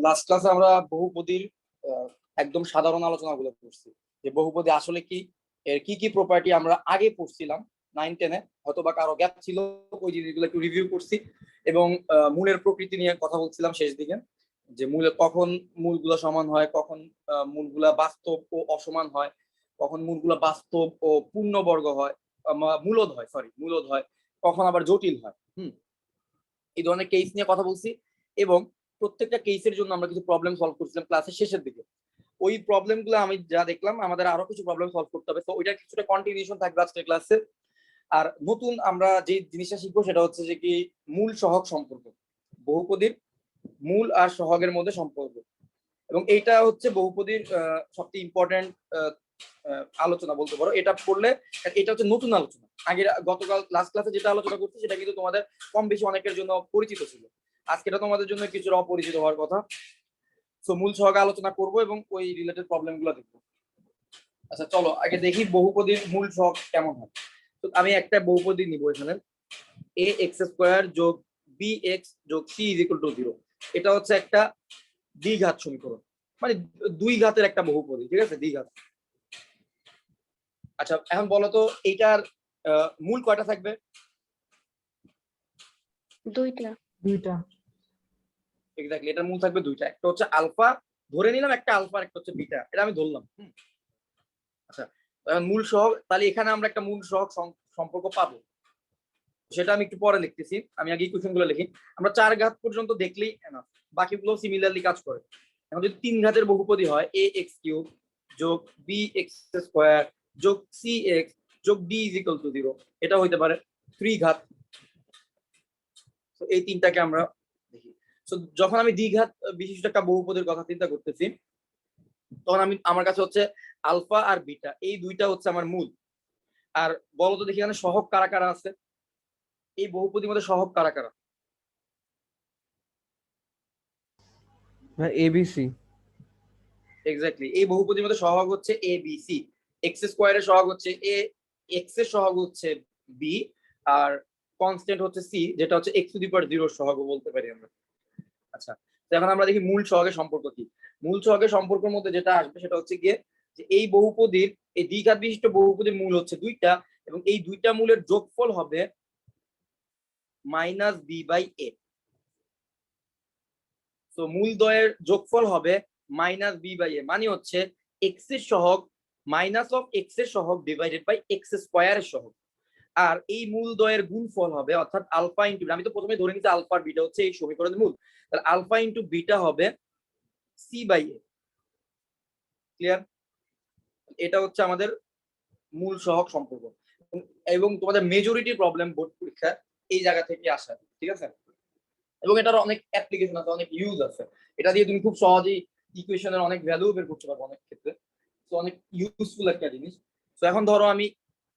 Last ক্লাসে আমরা বহুপদীর আহ, একদম সাধারণ আলোচনাগুলো করছি, যে বহুপদী আসলে কি, এর কি কি প্রপার্টি আমরা আগে পড়ছিলাম 9-10-এ, হয়তো বা কারো গ্যাপ ছিল, ওই জিনিসগুলো একটু রিভিউ করছি। এবং মূলের প্রকৃতি নিয়ে কথা বলছিলাম শেষ দিকে, যে মূলে কখন মূলগুলো সমান হয়, কখন মূলগুলা বাস্তব ও অসমান হয়, কখন মূলগুলা বাস্তব ও পূর্ণবর্গ হয়, মূলদ হয়, সরি মূলদ হয়, কখন আবার জটিল হয়। এই ধরনের কেস নিয়ে কথা বলছি, এবং প্রত্যেকটা কেসের জন্য আমরা কিছু প্রবলেম সলভ করছিলাম ক্লাসের শেষের দিকে। ওই প্রবলেমগুলো আমি যা দেখলাম, আমাদের আরো কিছু প্রবলেম সলভ করতে হবে, তো ওইটার কিছুটা কন্টিনিউশন থাকবে আজকের ক্লাসে। আর নতুন আমরা যে জিনিসটা শিখবো সেটা হচ্ছে যে কি, মূল সহগ সম্পর্ক, বহুপদীর মূল আর সহগের মধ্যে সম্পর্ক। এবং এইটা হচ্ছে বহুপদীর সবচেয়ে ইম্পর্টেন্ট আলোচনা বলতে পারো। এটা পড়লে, এটা হচ্ছে নতুন আলোচনা। আগে গতকাল লাস্ট ক্লাসে যেটা আলোচনা করছি সেটা কিন্তু তোমাদের কম বেশি অনেকের জন্য পরিচিত ছিল, আজকে এটা তোমাদের জন্য কিছুটা অপরিচিত হওয়ার কথা। সো মূল সহগে আলোচনা করব এবং ওই রিলেটেড প্রবলেম গুলো দেখবো। আচ্ছা চলো আগে দেখি বহুপদীর মূল সহগ কেমন হয়। তো আমি একটা বহুপদী নিব এখানে, এ এক্স স্কোয়ার যোগ বি এক্স যোগ সি ইজ ইকুয়াল টু 0। এটা হচ্ছে একটা দ্বিঘাত সমীকরণ, মানে দুই ঘাতের একটা বহুপদী, ঠিক আছে, দ্বিঘাত। আচ্ছা এখন বলো তো এইটার মূল কয়টা থাকবে? দুইটা। এক্স্যাক্টলি, এটার মূল থাকবে দুইটা, একটা হচ্ছে আলফা, ধরে নিলাম একটা আলফা, একটা হচ্ছে বিটা, এটা আমি ধরলাম। আচ্ছা মূল সহগ, তাহলে এখানে আমরা একটা মূল সহগ সম্পর্ক পাবো, সেটা আমি একটু পরে লিখতেছি। আমি আগে ইকুয়েশন গুলো লিখি। আমরা 4 ঘাত পর্যন্ত দেখলেই এনাফ, বাকিগুলো সিমিলারলি কাজ করে। এখন যদি 3 ঘাতের বহুপদী হয়, এ এক্স কিউব যোগ বি এক্স স্কোয়ার যোগ সি এক্স যোগ ডি ইজ ইকুয়াল টু 0, এটা হইতে পারে 3 ঘাত। তো এই তিনটাকে আমরা দেখি। তো যখন আমি দ্বিঘাত বিশিষ্ট একটা বহুপদীর কথা চিন্তা করতেছি, তখন আমার কাছে হচ্ছে আলফা আর বিটা, এই দুইটা হচ্ছে আমার মূল। আর বলো তো দেখি এখানে সহগ কারা কারা আছে, এই বহুপদীর মধ্যে সহগ কারা কারা? এবিসি। এক্স্যাক্টলি, এই বহুপদীর মধ্যে সহগ হচ্ছে এ বি সি। এক্স স্কোয়ারের সহগ হচ্ছে এ, এক্স এর সহগ হচ্ছে বি, আর কনস্ট্যান্ট হচ্ছে সি, যেটা হচ্ছে এক্স টু দি পাওয়ার 0 সহগ বলতে পারি আমরা। আচ্ছা তো এখন আমরা দেখি মূল সহগের সম্পর্ক কি। মূল সহগের সম্পর্কের মধ্যে যেটা আসবে সেটা হচ্ছে গিয়ে, যে এই বহুপদীর, এই দ্বিঘাত বিশিষ্ট বহুপদীর মূল হচ্ছে দুইটা, এবং এই দুইটা মূলের যোগফল হবে মাইনাস বি বাই এ। তো মূল দ্বয়ের যোগফল হবে মাইনাস বি বাই এ, মানে হচ্ছে এক্স এর সহগ মাইনাস অফ এক্স এর সহগ ডিভাইডেড বাই এক্স স্কোয়ারের সহগ। আর এই মূল দ্বয়ের গুণফল হবে, অর্থাৎ আলফা ইন্টু, আমি তো প্রথমে ধরে নিচ্ছি আলফা আর বিটা হচ্ছে এই সমীকরণের মূল, তাহলে আলফা ইন্টু বিটা হবে সি বাই এ। ক্লিয়ার? এটা হচ্ছে আমাদের মূল সহগ সম্পর্ক, এবং তোমাদের মেজরিটি প্রবলেম বোর্ড পরীক্ষা এই জায়গা থেকে আসা, ঠিক আছে। এবং এটার অনেক অ্যাপ্লিকেশন আছে, অনেক ইউজ আছে, এটা দিয়ে তুমি খুব সহজেই ইকুয়েশনের অনেক ভ্যালু বের করতে পারবে অনেক ক্ষেত্রে। তো অনেক ইউজফুল একটা জিনিস। তো এখন ধরো আমি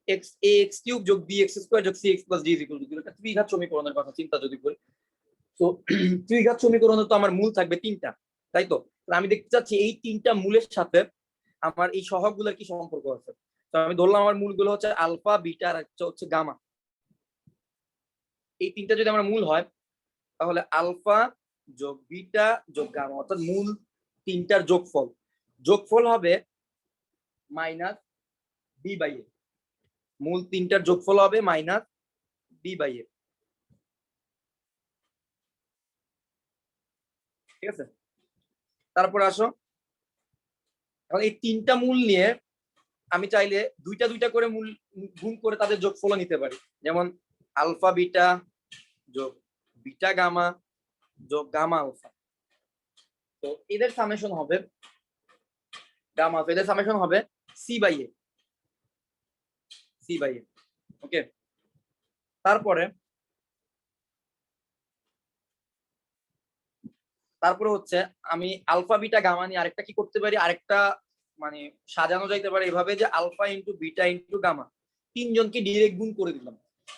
এক্স এ এক্স কিউব যোগ বি এক্স স্কোয়ার যোগ C X plus D is equal to 0, একটা ত্রিঘাত সমীকরণের কথা চিন্তা যদি করি, তো ত্রিঘাত সমীকরণে তো আমার মূল থাকবে তিনটা, তাই তো। আমি দেখতে চাচ্ছি এই তিনটা মূলের সাথে আমার এই সহগগুলোর কি সম্পর্ক আছে। তো আমি ধরলাম আমার মূলগুলো হচ্ছে আলফা, বিটা আর একটা হচ্ছে গামা। এই তিনটা যদি আমার মূল হয়, তাহলে আলফা যোগ বিটা যোগ গামা, অর্থাৎ মূল তিনটার যোগফল, যোগফল হবে মাইনাস বি বাই এ। মূল তিনটার যোগফল হবে মাইনাস বি বাই এ, ঠিক আছে। তারপরে আসো, এখন এই তিনটা মূল নিয়ে আমি চাইলে দুইটা দুইটা করে মূল গুণ করে তাদের যোগফল নিতে পারি, যেমন আলফা বিটা যোগ বিটা গামা যোগ গামা আলফা। তো এদের সামেশন হবে গামা আলফা, এদের সামেশন হবে c by a, c by A. Okay, তারপরে তারপরে হচ্ছে আমি আলফা বিটা গামা নিয়ে আরেকটা কি করতে পারি, আরেকটা মানে সাজানো যাইতে পারে এভাবে, যে alpha into beta into gamma, তিনজনকে ডিরেক্ট গুণ করে দিলাম।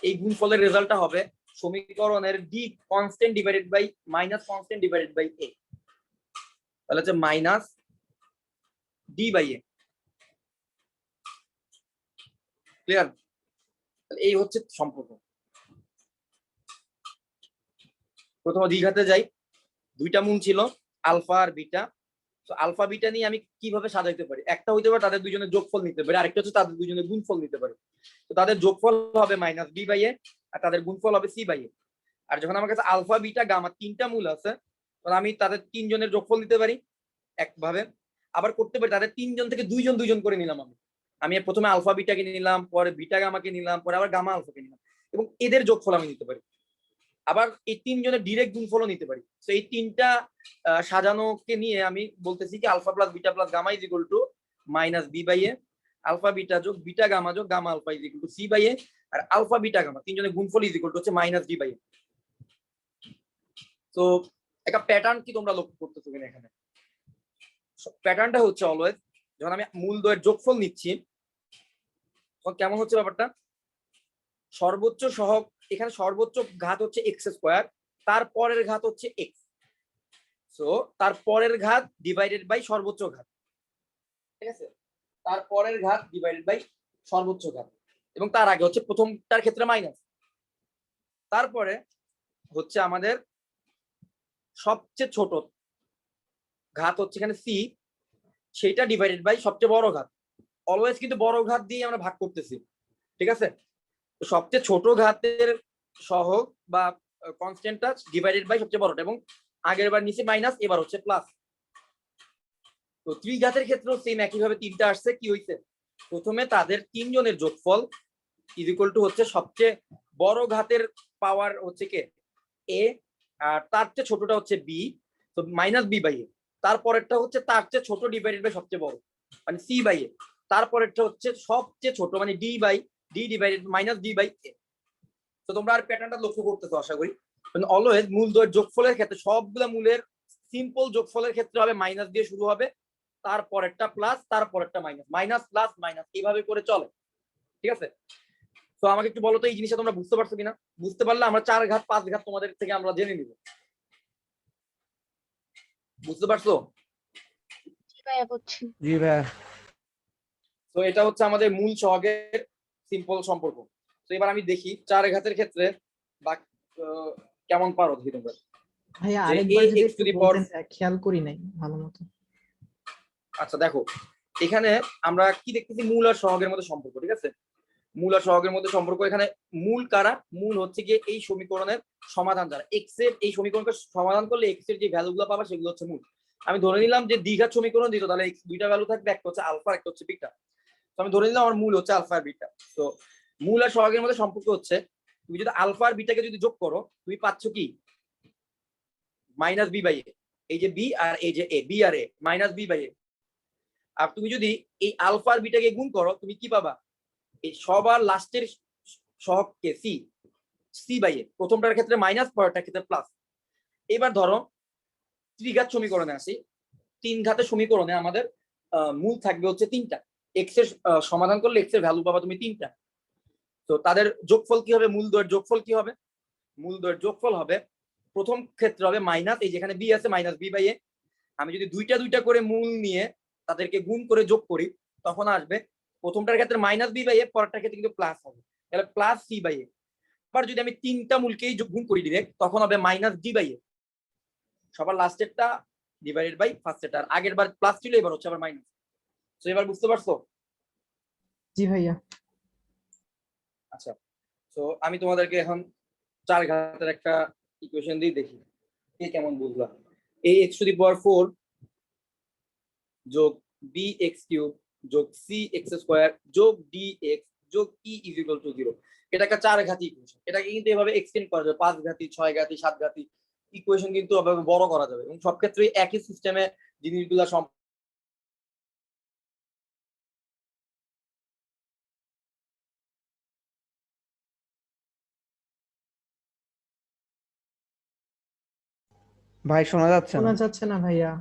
এই গুণফলের রেজাল্টটা হবে সমীকরণের d constant divided by minus constant divided by a, তাহলে হচ্ছে minus D by a. Clear? এই হচ্ছে সম্পর্ক। প্রথমে দ্বিঘাতে যাই, দুইটা মূল ছিল আলফা আর বিটা। তো আলফা বিটা নিয়ে আমি কিভাবে সাজাইতে পারি, একটা হইতে পারে তাদের দুজনের যোগফল নিতে পারি, আরেকটা হচ্ছে তাদের দুজনের গুণফল নিতে পারি। তো তাদের যোগফল হবে মাইনাস বি বাই এ আর তাদের গুণফল হবে সি বাই এ। আর যখন আমার কাছে আলফা বিটা গামা তিনটা মূল আছে, তখন আমি তাদের তিনজনের যোগফল নিতে পারি একভাবে, আবার করতে পারি তাদের তিনজন থেকে দুইজন দুইজন করে নিলাম। আমি প্রথমে আলফা বিটাকে নিলাম, পরে বিটা গামাকে নিলাম, পরে আবার গামা আলফাকে নিলাম, এবং এদের যোগফল আমি নিতে পারি। আবার এই তিনজনের ডিরেক্ট গুণফলও নিতে পারি। তো এই তিনটা সাজানোকে নিয়ে আমি বলতেছি কি alpha plus beta plus gamma is equal to minus B by A, alpha beta যোগ বিটা গামা যোগ gamma alpha is equal to C by এ, আর আলফা বিটা গামা তিনজনের গুণফল ইজ ইকুয়াল টু হচ্ছে মাইনাস ডি বাই এ। তো একটা pattern কি তোমরা লক্ষ্য করতেছো কিনা এখানে? প্যাটার্নটা হচ্ছে অলওয়েজ যখন আমি মূল দ্বয়ের যোগফল নিচ্ছি তখন কেমন হচ্ছে ব্যাপারটা, সর্বোচ্চ সহগ এখানে সর্বোচ্চ ঘাত হচ্ছে এক্স স্কোয়ার, তারপরের ঘাত হচ্ছে এক্স, সো তারপরের ঘাত ডিভাইডেড বাই সর্বোচ্চ ঘাত, ঠিক আছে? তারপরের ঘাত ডিভাইডেড বাই সর্বোচ্চ ঘাত, এবং তার আগে হচ্ছে প্রথমটার ক্ষেত্রে মাইনাস, তারপরে হচ্ছে আমাদের সবচেয়ে ছোট ঘাত হচ্ছে এখানে সি, সেটা ডিভাইডেড বাই সবচেয়ে বড় ঘাত। অলওয়েজ কিন্তু বড় ঘাত দিয়ে আমরা ভাগ করতেছি, ঠিক আছে? তো সবচেয়ে ছোট ঘাতের সহগ বা কনস্ট্যান্টটা ডিভাইডেড বাই সবচেয়ে বড়টা, এবং আগের বার নিচে মাইনাস, এবার হচ্ছে প্লাস। তো ত্রিঘাতের ক্ষেত্রেও সেম একইভাবে তিনটা আসছে, কি হইছে প্রথমে তাদের তিনজনের যোগফল ইজ ইকুয়াল টু হচ্ছে সবচেয়ে বড় ঘাতের পাওয়ার হচ্ছে কে এ, আর তার চেয়ে ছোটটা হচ্ছে বি, তো মাইনাস বি বাই এ। তারপরেরটা হচ্ছে তার চেয়ে ছোট ডিভাইডেড বাই সবচেয়ে বড় মানে সি বাই এ। তারপরেরটা হচ্ছে সবচেয়ে ছোট মানে d by d divided minus D by এ। তো তোমরা আর প্যাটার্নটা লক্ষ্য করতেছো আশা করি। অলওয়েজ মূল দ্বয়ের যোগফলের ক্ষেত্রে সবগুলা মূলের সিম্পল যোগফলের ক্ষেত্রে হবে মাইনাস দিয়ে শুরু হবে, তারপরেরটা প্লাস, তারপরেরটা মাইনাস, মাইনাস প্লাস মাইনাস, এইভাবে করে চলে, ঠিক আছে? তো আমাকে একটু বলো তো এই জিনিসটা তোমরা বুঝতে পারছো কিনা? বুঝতে পারলে আমরা 4 ঘাত 5 ঘাত তোমাদের থেকে আমরা জেনে নিব। বুঝতে পারছো? জি ভাইয়া বুঝছি। জি ভাইয়া। তো এটা হচ্ছে আমাদের মূল সহগের সিম্পল সম্পর্ক। তো এবার আমি দেখি 4 ঘাতের ক্ষেত্রে বা কেমন পারো দেখি তোমরা। ভাইয়া যে আরেকবার যদি x একটু টু দি পাওয়ার, বলতেন, খেয়াল করি নাই ভালো মতো। আচ্ছা দেখো এখানে আমরা কি দেখতেছি, মূল আর সহগের মধ্যে সম্পর্ক, ঠিক আছে? মূল আর সহগের মধ্যে সম্পর্ক। এখানে মূল কারা? মূল হচ্ছে গিয়ে এই সমীকরণের সমাধান যারা, এক্স এর এই সমীকরণকে সমাধান করলে এক্স এর যে ভ্যালুগুলো পাবা সেগুলো হচ্ছে মূল। আমি ধরে নিলাম যে দ্বিঘাত সমীকরণ দিত, তাহলে এক্স দুইটা ভ্যালু থাকবে, একটা হচ্ছে আলফা একটা হচ্ছে বিটা। তো আমি ধরে নিলাম আমার মূল হচ্ছে আলফা আর বিটা। তো মূল আর সহগের মধ্যে সম্পর্ক হচ্ছে তুমি যদি আলফা আর বিটাকে যদি যোগ করো তুমি পাচ্ছ কি মাইনাস বি বাই এ, এই যে বি আর এই যে এ, বি আর এ মাইনাস বি বাই এ। আর তুমি যদি এই আলফা আর বিটাকে গুণ করো তুমি কি পাবা, এই সবার লাস্টের সহগকে সি, সি বাই এ, প্রথমটার ক্ষেত্রে মাইনাস, পরেরটার ক্ষেত্রে প্লাস। এবার ধরো ত্রিঘাত সমীকরণে আসি। 3 ঘাতের সমীকরণে আমাদের মূল থাকবে হচ্ছে 3টা, এক্স এর সমাধান করলে এক্স এর ভ্যালু পাবা তুমি 3টা। তো তাদের যোগফল কি হবে, মূল দ্বয়ের যোগফল কি হবে? মূল দ্বয়ের যোগফল হবে প্রথম ক্ষেত্রে হবে মাইনাস, এই যেখানে বি আছে মাইনাস বি বাই এ। আমি যদি দুইটা দুইটা করে মূল নিয়ে তাদেরকে গুণ করে যোগ করি তখন আসবে প্রথমটার ক্ষেত্রে মাইনাস বি বাই এ, পরেরটার ক্ষেত্রে কিন্তু প্লাস হবে, তাহলে প্লাস সি বাই এ। আবার যদি আমি 3টা মূলকেই গুণ করি ডিরেক্ট তখন হবে মাইনাস ডি বাই এ, সবার লাস্টেরটা ডিভাইডেড বাই ফার্স্টেরটা, আর আগের বার প্লাস ছিল এবার হচ্ছে আবার মাইনাস। তো এবার বুঝতে পারছো? জি ভাইয়া। আচ্ছা, তো আমি তোমাদেরকে এখন 4 ঘাতের একটা ইকুয়েশন দিয়ে দেখি কে কেমন বুঝলা। a x টু দি পাওয়ার 4 যোগ বি এক্স কিউব যোগ সি এক্স স্কোয়ার যোগ ডি এক্স যোগ ই ইজ ইকুয়াল টু 0, এটা একটা 4 ঘাতি ইকুয়েশন। এটাকে কিন্তু এভাবে এক্সটেন্ড করা যাবে, 5 ঘাতি 6 ঘাতি 7 ঘাতি ইকুয়েশন কিন্তু এভাবে বড় করা যাবে, এবং সব ক্ষেত্রেই একই সিস্টেমে জিনিসগুলা ভাই শোনা যাচ্ছে না। শোনা যাচ্ছে না ভাইয়া।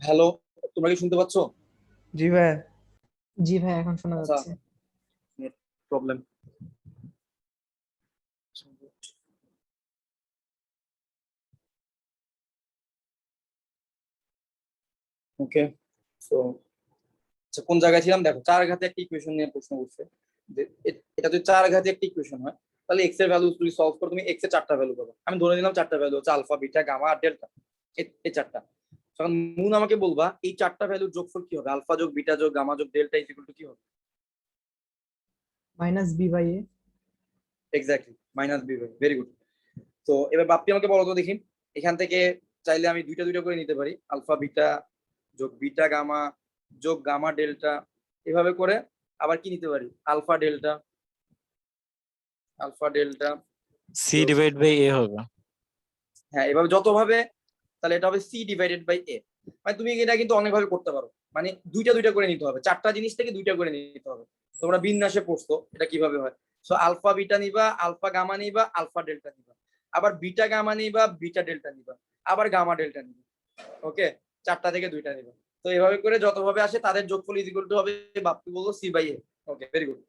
হ্যালো, তোমরা কি শুনতে পাচ্ছ? জি ভাই। জি ভাই এখন শোনা আচ্ছা। যাচ্ছে। প্রবলেম। ওকে, সো আচ্ছা কোন জায়গায় ছিলাম? দেখো, চার ঘাতে একটা ইকুয়েশন নিয়ে প্রশ্ন করছে যে এটা যদি চার ঘাতে একটা ইকুয়েশন হয়, তাহলে এক্স এর ভ্যালু যদি সলভ করো, তুমি এক্স এর চারটা ভ্যালু পাবে। আমি ধরে নিলাম চারটা ভ্যালু হচ্ছে আলফা, বিটা, গামা আর ডেল্টা, এই চারটা। তখন মুন আমাকে বলবা এই চারটা ভ্যালুর যোগফল কি হবে? আলফা যোগ বিটা যোগ গামা যোগ ডেল্টা ইজ ইকুয়াল টু কি হবে? Minus B by A. Exactly, minus B by. Very good. তো এবার বাপ্পি আমাকে বলো তো দেখি, এখান থেকে চাইলে আমি দুইটা দুইটা করে নিতে পারি, আলফা বিটা যোগ বিটা গামা যোগ গামা ডেল্টা, এভাবে করে। আবার কি নিতে পারি? Alpha delta, alpha delta. C divide by a হবে। হ্যাঁ, এভাবে যতভাবে, তাহলে এটা হবে সি ডিভাইডেড বাই এ। মানে তুমি এটা কিন্তু অনেকভাবে করতে পারো, মানে দুইটা দুইটা করে নিতে হবে, চারটা জিনিস থেকে দুইটা করে নিতে হবে। তোমরা বিন্যাসে পড়ছো এটা কিভাবে হয়। সো আলফা বিটা নিবা, আলফা গামা নিবা, আলফা ডেল্টা নিবা, আবার বিটা গামা নিবা, বিটা ডেল্টা নিবা, আবার গামা ডেল্টা নিবা। ওকে, চারটা থেকে দুইটা নিবা। তো এভাবে করে যতভাবে আসে তাদের যোগফল ইজ ইকুয়াল টু হবে, বাপ্পি বললো C by A. Okay, very good.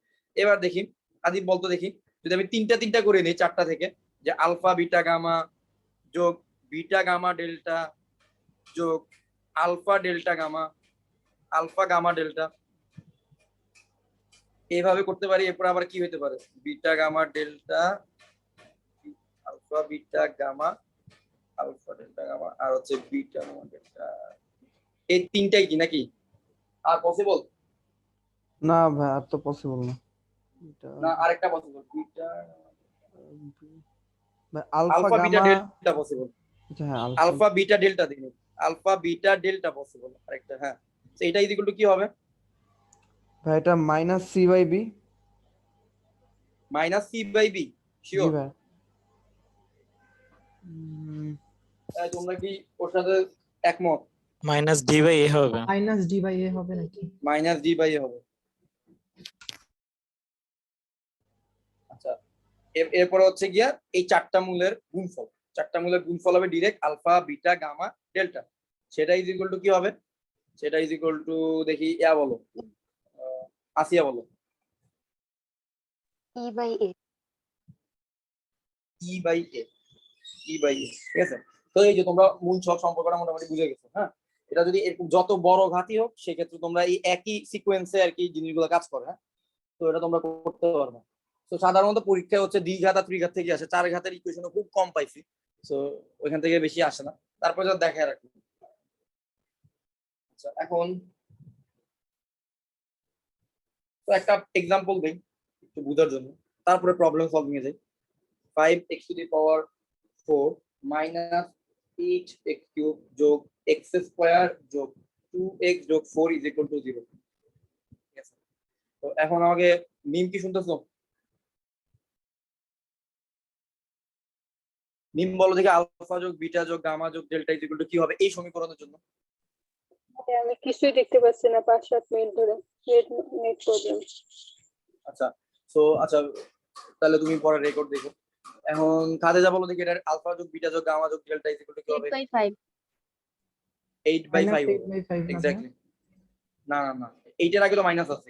এবার দেখি আদিব বলতো দেখি, যদি আমি তিনটা তিনটা করে নিই চারটা থেকে, যে আলফা বিটা গামা যোগ বিটা গামা ডেল্টা যোগ alpha delta gamma, alpha gamma delta, এইভাবে করতে পারি। এরপর আবার কি হতে পারে? Beta gamma delta, alpha beta gamma, alpha delta gamma, আর হচ্ছে বিটা গামা ডেল্টা। এই তিনটাই কি নাকি আর পসিবল? না ভাই, আর তো পসিবল না। না, আরেকটা পসিবল, বিটা ভাই alpha alpha beta gamma. Delta possible. আচ্ছা হ্যাঁ, আলফা বিটা ডেল্টা দিন, আলফা বিটা ডেল্টা পসিবল আরেকটা। হ্যাঁ, তো এটা ইজ ইকুয়াল টু কি হবে? ভাই এটা minus C by B. Minus C by B. জি শিওর? ভাই। তোমরা কি ওর সাথে একমত? মাইনাস ডি বাই এ হবে। মাইনাস ডি বাই এ হবে নাকি? মাইনাস ডি বাই এ হবে। আচ্ছা, এরপরে হচ্ছে গিয়া এই চারটা মূলের গুণফল, চারটা মূলের গুণফল হবে direct alpha beta gamma delta. সেটা ইজ ইকুয়াল টু কি হবে? সেটা ইজ ইকুয়াল টু, দেখি ইয়া বলো, আসিয়া বলো। E by a. E by a, e by a, ঠিক আছে। তো এই যে তোমরা মূল ছক সম্পর্কটা মোটামুটি বুঝে গেছো। হ্যাঁ, এটা যদি এরকম যত বড় ঘাতই হোক, সেক্ষেত্রে তোমরা এই একই সিকোয়েন্সে আর কি জিনিসগুলো কাজ করে। হ্যাঁ, তো এটা তোমরা করতে পারবে। তো সাধারণত পরীক্ষায় হচ্ছে দ্বিঘাত আর ত্রিঘাত থেকে আসে, চার ঘাতের ইকুয়েশন খুব কম পাইছি। তো ওইখান থেকে বেশি আসে না, তারপরে যা দেখায় রাখি। আচ্ছা, এখন তো একটা এক্সাম্পল দেই একটু বুঝার জন্য, তারপরে প্রবলেম সলভিং এ যাই। 5x to the power 4 minus 8x cube যোগ x স্কয়ার যোগ 2x যোগ 4 ইজ ইকুয়াল টু 0। ঠিক আছে, তো এখন আমাকে মিম কি শুনতেছো? মিম বলো দেখি, আলফা যোগ বিটা যোগ গামা যোগ ডেল্টা ইজ ইকুয়াল টু কি হবে এই সমীকরণের জন্য? আমি কিছুই দেখতে পাচ্ছি না 5-7 মিনিট ধরে, নেট প্রবলেম। আচ্ছা, আচ্ছা তাহলে তুমি পরে রেকর্ড দেখো। এখন কাজে যা বলো দেখি, এটা আলফা যোগ বিটা যোগ গামা যোগ ডেল্টা ইজ ইকুয়াল টু কি হবে? 8/5। 8/5 8 হবে। বাই 5 না? এক্স্যাক্টলি। না না না, 8 এর আগে তো মাইনাস আছে।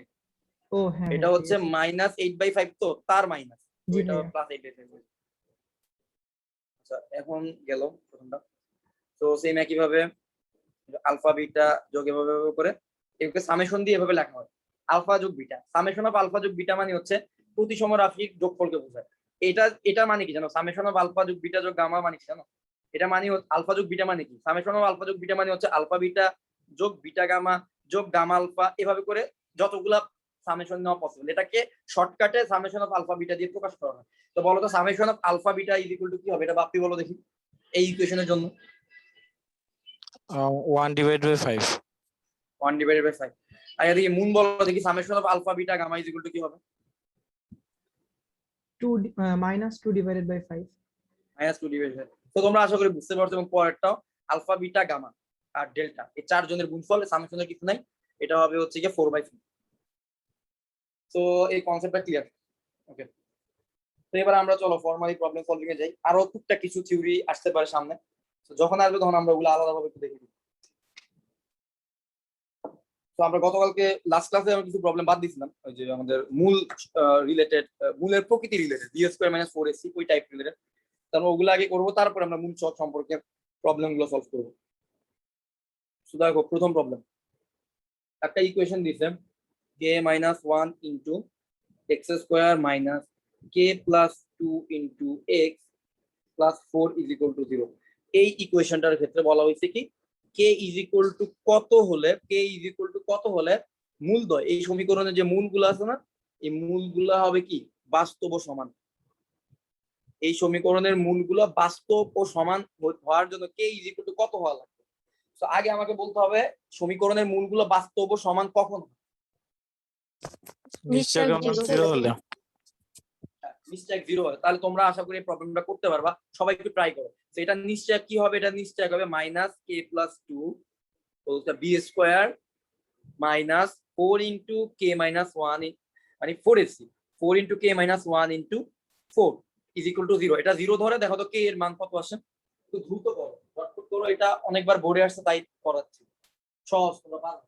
ও হ্যাঁ, এটা হচ্ছে মাইনাস 8/5, তো তার মাইনাস, জি এটা ভাইয়া। প্লাস 8/5। আচ্ছা, এখন গেল প্রথমটা। তো সেম একই ভাবে আলফা বিটা যোগ এভাবে করে এটাকে সামেশন দিয়ে এভাবে লেখা হয়, আলফা যোগ বিটা। সামেশন অফ আলফা যোগ বিটা মানে হচ্ছে প্রতিসম রাশির যোগফলকে বোঝায়। এটা মানে কি জানো? সামেশন অফ আলফা যোগ বিটা যোগ গামা মানে কি জানো? এটা মানে আলফা যোগ বিটা মানে কি? সামেশন অফ আলফা যোগ বিটা মানে হচ্ছে আলফা বিটা যোগ বিটা গামা যোগ গামা আলফা, এভাবে করে যতগুলা সামেশন নেওয়া পসিবল, এটাকে শর্টকাটে সামেশন অফ আলফা বিটা দিয়ে প্রকাশ করা হয়। তো বলো তো summation of alpha beta is equal to কি হবে? এটা বাপ্পি বলো দেখি এই ইকুয়েশনের জন্য। 1 ডিভাইড বাই 5। 1/5। আর এদিকে মুন বলো দেখি summation of alpha beta gamma is equal to কি হবে? 2 মাইনাস 2 ডিভাইডেড বাই 5। -2/5। তো তোমরা আশা করি বুঝতে পারছো। এবং পরেরটাও আলফা বিটা গামা আর ডেল্টা, এই চারজনের গুণফল, সামেশনের কিছু নাই, এটা হবে হচ্ছে গিয়ে 4/3। তো এই কনসেপ্টটা ক্লিয়ার? ওকে, তো এবার আমরা চলো ফর্মালি প্রবলেম সলভিং এ যাই। আরো টুকটাক কিছু থিওরি আসতে পারে সামনে, তো যখন আসবে তখন আমরা ওগুলো আলাদাভাবে একটু দেখে নিই। তো আমরা গতকালকে লাস্ট ক্লাসে আমরা কিছু প্রবলেম বাদ দিয়েছিলাম, ওই যে আমাদের মূল রিলেটেড, মূলের প্রকৃতি related, B square minus 4ac ওই টাইপ রিলেটেড। তারপর ওগুলো আগে করবো, তারপরে আমরা মূল চক সম্পর্কে প্রবলেম গুলো সলভ করবো। তো দেখো প্রথম প্রবলেম, একটা ইকুয়েশন দিয়েছে k minus 1 into x square minus k plus 2 into x plus 4 is equal to 0। এই ইকুয়েশনটার ক্ষেত্রে বলা হয়েছে কি কে ইজ ইকুয়াল টু কত হলে, কে ইজ ইকুয়াল টু কত হলে মূলদ্বয়, এই সমীকরণে যে মূলগুলো আছে না, এই মূলগুলো হবে কি বাস্তব ও সমান। এই সমীকরণের মূলগুলো বাস্তব ও সমান হওয়ার জন্য কে ইজ ইকুয়াল টু কত হওয়া লাগবে। তো আগে আমাকে বলতে হবে সমীকরণের মূলগুলো বাস্তব ও সমান কখন হয়। নিশ্চয়ই মান 0 হলে। নিশ্চয় 0 হয়, তাহলে তোমরা আশা করি প্রবলেমটা করতে পারবা। সবাই একটু ট্রাই করো। তো এটা নিশ্চয় কি হবে, এটা নিশ্চয় হবে মাইনাস কে প্লাস 2 বলতে বি স্কোয়ার মাইনাস 4 ইন্টু কে মাইনাস 1 মানে 4ac 4 into K minus 1 into 4 is equal to 0। এটা 0 ধরে দেখো তো কে এর মান কত আসে, তো দ্রুত করো, শর্টকাট করো, এটা অনেকবার বোর্ডে আসছে তাই করাচ্ছি, সহজ তোমরা পারো।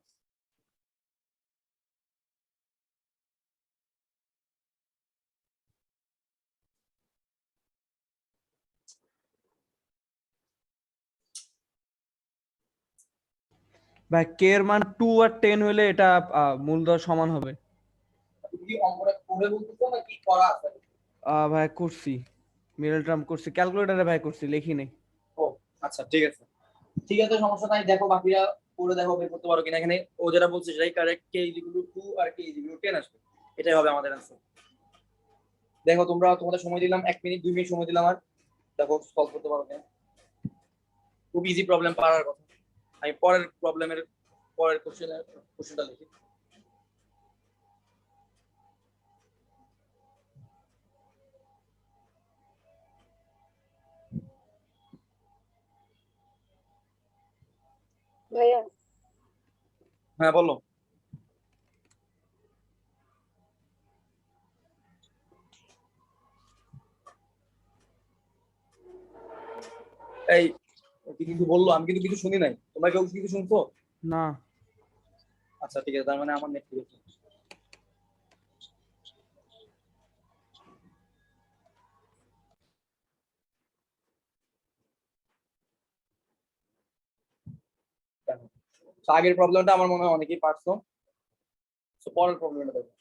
ভাই কে এর মান 2 আর 10 হলে এটা মূলদয় সমান হবে। তুমি কি অঙ্কটা করে বলতেছো নাকি করা আছে? ভাই করছি, মিডল টার্ম করছি, ক্যালকুলেটরে ভাই করছি, লিখি নাই। ও আচ্ছা ঠিক আছে, ঠিক আছে, সমস্যা নাই। দেখো বাকিরা করে দেখো বের করতে পারো কিনা। এখানে ও যেটা বলছে সেটাই correct, K is equal to 2 আর কে ইজ ইকুয়াল টু 10 আসবে, এটাই হবে আমাদের आंसर। দেখো তোমরা, তোমাদের সময় দিলাম 1 মিনিট 2 মিনিট সময় দিলাম, আর দেখো সলভ করতে পারো কিনা। খুব ইজি প্রবলেম, পারার কথা। আমি পরের প্রবলেমের পরের কোশ্চেনটা লিখি। ভাইয়া হ্যাঁ বলো। এই ও কি কিছু বললো? আমি কিন্তু কিছু শুনি নাই। তোমরা কেউ কিছু শুনছো? না আচ্ছা ঠিক আছে, তার মানে আমার নেট ঠিক আছে। তো আগের প্রবলেমটা আমার মনে হয় অনেকেই পারছো। তো পরের প্রবলেমটা দেখো,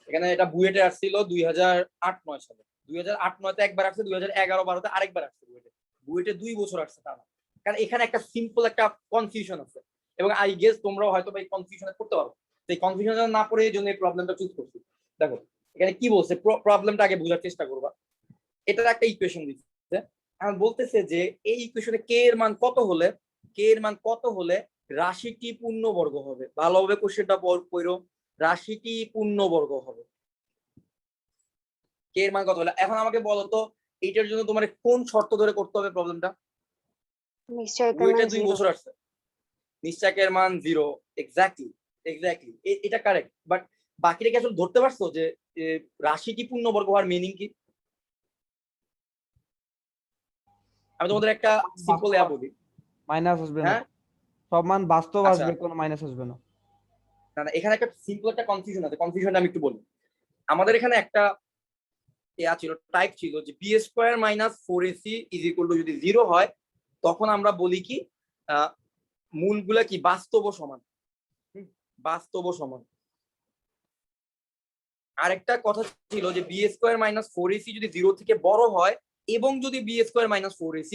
এখানে এটা বুয়েটে আসছিল 2008-9 সালে। 2008-9 একবার আসছে, 2011-12 আরেকবার আসছে বুয়েটে। বুয়েটে 2 বছর আসছে টানা। কারণ এখানে একটা সিম্পল একটা কনফিউশন আছে, এবং আই গেস তোমরাও হয়তো এই কনফিউশনে পড়তে পারো। তো এই কনফিউশন না পড়ে এই জন্য এই প্রবলেমটা চুজ করছি। দেখো এখানে কি বলছে, প্রবলেমটা আগে বোঝার চেষ্টা করবা। এটার একটা ইকুয়েশন দিচ্ছে, এখন বলতেছে যে এই ইকুয়েশনে কে এর মান কত হলে, কে এর মান কত হলে রাশিটি পূর্ণবর্গ হবে। ভালোভাবে কোশ্চেনটা পড়ো, রাশিটি পূর্ণবর্গ হবে। কে এর মান কত হলে, এখন আমাকে বলো তো এইটার জন্য তোমার কোন শর্ত ধরে করতে হবে প্রবলেমটা? নিশ্চয়তার বুয়েটে মান 2 0। বছর আসছে, নিশ্চয়কের মান 0। এক্স্যাক্টলি এক্স্যাক্টলি এটা কারেক্ট, বাট বাকিটা কি আসলে ধরতে পারছো যে রাশিটি পূর্ণবর্গ হওয়ার মিনিং কি? আমি তোমাদের একটা সিম্পল ইয়া বলি। মাইনাস আসবে না, হ্যাঁ সব মান বাস্তব আচ্ছা, আসবে, কোনো মাইনাস আসবে না। না না, এখানে একটা সিম্পল একটা কনফিউশন আছে, কনফিউশনটা আমি একটু বলি। আমাদের এখানে একটা ইয়া ছিল, টাইপ ছিল যে B square minus 4ac is equal to যদি 0 হয় তখন আমরা বলি কি মূলগুলা কি বাস্তব ও সমান। বাস্তব ও সমান। আরেকটা কথা ছিল যে বি স্কোয়ার মাইনাস 4ac যদি 0 থেকে বড় হয় এবং যদি বি স্কোয়ার মাইনাস 4ac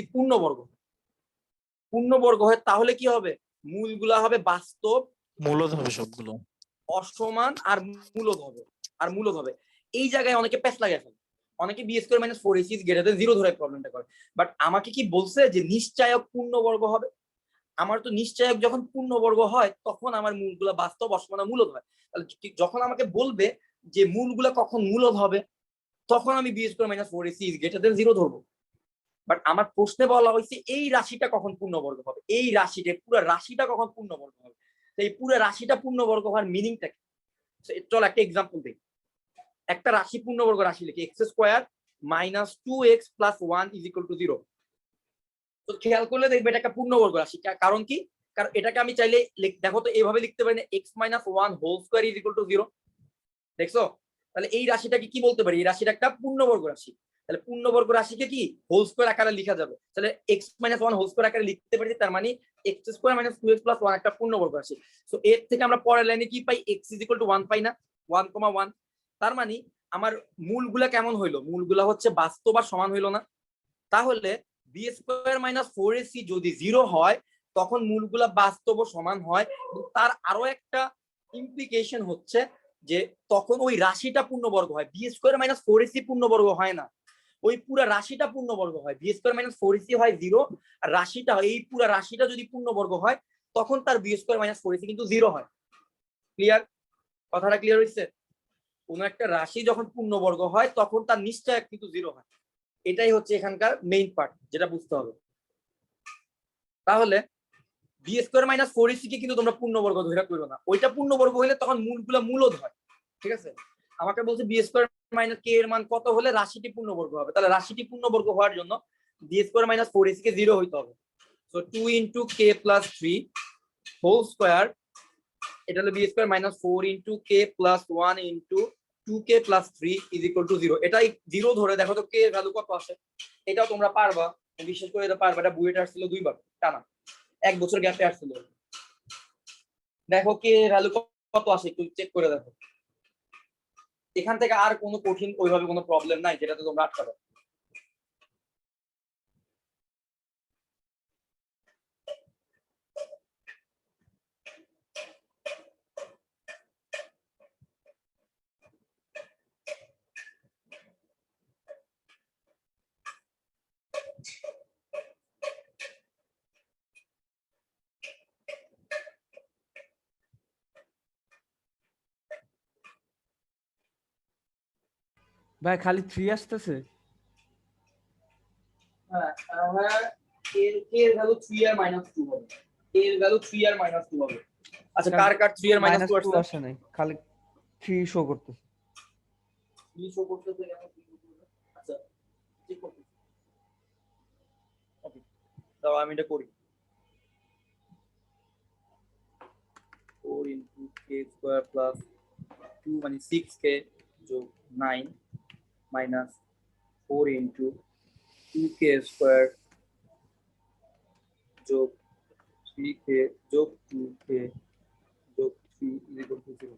পূর্ণবর্গ হয় তাহলে কি হবে, মূলগুলা হবে বাস্তব, মূলদ হবে সবগুলো। অসমান আর মূলদ হবে। এই জায়গায় অনেকে প্যাচ লাগে ফেলে, অনেকে B square minus 4ac is greater than 0 ধরে প্রবলেমটা করে। বাট আমাকে কি বলছে যে নিশ্চয়ক পূর্ণবর্গ হবে। আমার তো নিশ্চয়ক যখন পূর্ণবর্গ হয় তখন আমার মূলগুলা বাস্তব, অসমান আর মূলদ হয়। তাহলে যখন আমাকে বলবে যে মূলগুলা কখন মূলদ হবে তখন আমি B square minus 4ac is greater than 0 ধরবো। বাট আমার প্রশ্নে বলা হয়েছে এই রাশিটা কখন পূর্ণবর্গ হবে, এই রাশিটা পুরো রাশিটা কখন পূর্ণবর্গ হবে। তো এই পুরো রাশিটা পূর্ণবর্গ হওয়ার মিনিংটা কি? চল একটা এক্সাম্পল দিই। একটা রাশি পূর্ণবর্গ রাশি লিখি, x square minus 2x plus 1 is equal to 0। তো খেয়াল করলে দেখবে এটা একটা পূর্ণবর্গ রাশি। কারণ কি, কারণ এটাকে আমি চাইলে দেখো তো এইভাবে লিখতে পারি না, x minus one whole square is equal to 0। দেখছো? তাহলে এই রাশিটাকে কি বলতে পারি? এই রাশিটা একটা পূর্ণবর্গ রাশি। তাহলে পূর্ণবর্গ রাশিকে কি হোল স্কোয়ার আকারে লেখা যাবে। তাহলে x minus one whole square আকারে লিখতে পারি, তার মানে x square minus 2x plus 1 একটা পূর্ণবর্গ রাশি। সো এর থেকে আমরা পরের লাইনে কি পাই? x ইজ ইকুয়াল টু 1 পাই না, 1,1। তার মানে আমার মূলগুলা কেমন হইলো? মূলগুলা হচ্ছে বাস্তব আর সমান হইলো না। তাহলে বি স্কোয়ার মাইনাস 4ac যদি 0 হয় তখন মূলগুলা বাস্তব ও সমান হয়। তার আরো একটা ইমপ্লিকেশন হচ্ছে যে তখন ওই রাশিটা পূর্ণবর্গ হয়। বি স্কোয়ার মাইনাস 4ac পূর্ণবর্গ হয় না, ওই পুরা রাশিটা পূর্ণবর্গ হয়। বি স্কোয়ার মাইনাস 4ac হয় 0, আর রাশিটা, এই পুরা রাশিটা যদি পূর্ণবর্গ হয় তখন তার বি স্কোয়ার মাইনাস 4ac কিন্তু 0 হয়। ক্লিয়ার? কথাটা ক্লিয়ার হয়েছে? কোন একটা রাশি যখন পূর্ণবর্গ হয় তখন তার নিশ্চয় কিন্তু 0 হয়। এটাই হচ্ছে এখানকার মেইন পার্ট, যেটা বুঝতে হবে। তাহলে বি স্কোয়ার মাইনাস 4ac কে কিন্তু তোমরা পূর্ণবর্গ ধরে করো না, ওইটা পূর্ণবর্গ হলে তখন মূলগুলো মূলদ হয়। ঠিক আছে? আমাকে বলছে বি স্কোয়ার মাইনাস কে এর মান কত হলে রাশিটি পূর্ণবর্গ হবে। তাহলে রাশিটি পূর্ণবর্গ হওয়ার জন্য বি স্কোয়ার মাইনাস 4ac কে 0 হইতে হবে। সো 2 ইন্টু কে প্লাস 3 হোল স্কোয়ার, এটা হলো B square minus 4 into K plus 1 into 2k plus 3 is equal to 0। এটাই 0 ধরে দেখো তো কে এর ভ্যালু কত আসে। এটাও তোমরা পারবা, বিশেষ করে এটা পারবা। এটা বুয়েটে আসছিল 2 বার টানা, 1 বছর গ্যাপে আসছিল। দেখো কে এর ভ্যালু কত আসে, একটু চেক করে দেখো। এখান থেকে আর কোনো কঠিন ওইভাবে কোনো প্রবলেম নাই যেটাতে তোমরা আটকাবে। ভাই খালি 3 আসতেছে। হ্যাঁ, এর ভ্যালু 3 আর মাইনাস 2 হবে। এর ভ্যালু 3 আর মাইনাস 2 হবে। আচ্ছা, কার কার 3 আর মাইনাস 2 -2 আসছে? আসে নাই, খালি 3 শো করতেছে। 3 শো করতেছে কেন? আচ্ছা, চেক করতেছি। ওকে, দাও আমি এটা করি। 4 ইনটু কে স্কয়ার প্লাস 2 মানে 6k যোগ 9 মাইনাস 4 ইনটু 2k স্কয়ার যোগ 3k যোগ 2k যোগ 3 ইজ ইকুয়াল টু 0।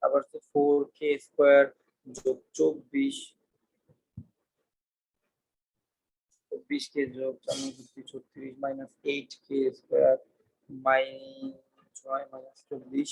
আবার 4k স্কয়ার যোগ 24k যোগ 36 minus 8k square minus 6 minus 24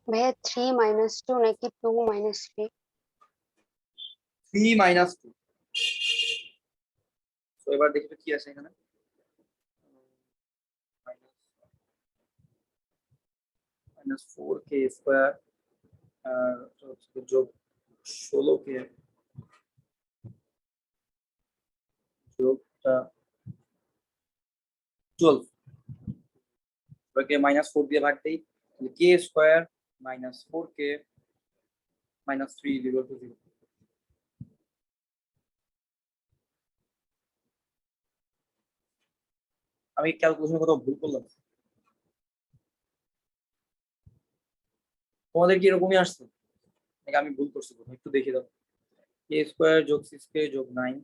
ভাইয়া 3 মাইনাস 2 নাকি 2 মাইনাস 3? 3 মাইনাস 2। তো এবার দেখি তো কি আছে এখানে। মাইনাস 4k স্কয়ার আর যোগ 16k যোগ 12, ওকে মাইনাস 4 দিয়ে ভাগ দেই, তাহলে k square minus 4k minus 3 is equal to 0। আমি ক্যালকুলেশন কোথাও ভুল করলাম? তোমাদের কি এরকমই আসছে নাকি আমি ভুল করছি কোথাও? একটু দেখে দাও। k স্কয়ার যোগ 6k যোগ 9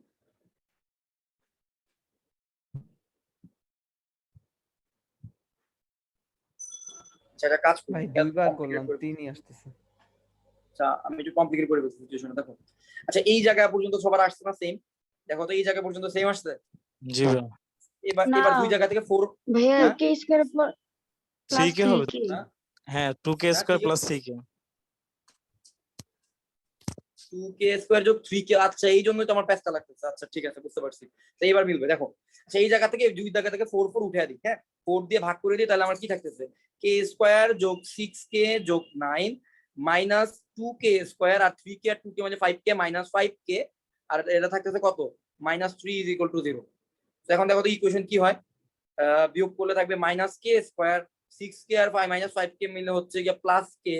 সেটা কাজ করি। ভাই দুইবার করলাম 3ই আসতেছে। আচ্ছা, আমি একটু কমপ্লিকেট করে বলছি সিচুয়েশনটা, দেখো। আচ্ছা, এই জায়গা পর্যন্ত সবার আসছে না সেম? দেখো তো এই জায়গা পর্যন্ত সেম আসছে। জি ভাই, এবার না। এবার দুই জায়গা থেকে 4। ভাইয়া হ্যাঁ? কে স্কয়ার প্লাস 3k হবে তো। 3k। হ্যাঁ, হ্যাঁ 2k হ্যাঁ, স্কয়ার ঠিক প্লাস আছে। 3k। 2k স্কয়ার যোগ 3k। আচ্ছা, এই জন্যই তো আমার প্যাচটা লাগতেছে। আচ্ছা, ঠিক আছে, বুঝতে পারছি। তো এইবার মিলবে, দেখো। আচ্ছা, এই জায়গা থেকে দুই জায়গা থেকে 4 4 উঠে দিই। হ্যাঁ, 4 দিয়ে ভাগ করে দিই, তাহলে আমার কি থাকতেছে? k স্কয়ার যোগ 6k যোগ 9 মাইনাস 2k স্কয়ার আর 3k আর 2k মানে 5k মাইনাস 5k, আর এটা থাকতেছে কত? Minus 3 is equal to 0। তো এখন দেখো তো ইকুয়েশন কি হয়। বিয়োগ করলে থাকবে মাইনাস কে স্কোয়ার, 6k আর 5 মিলে হচ্ছে গিয়ে প্লাস কে,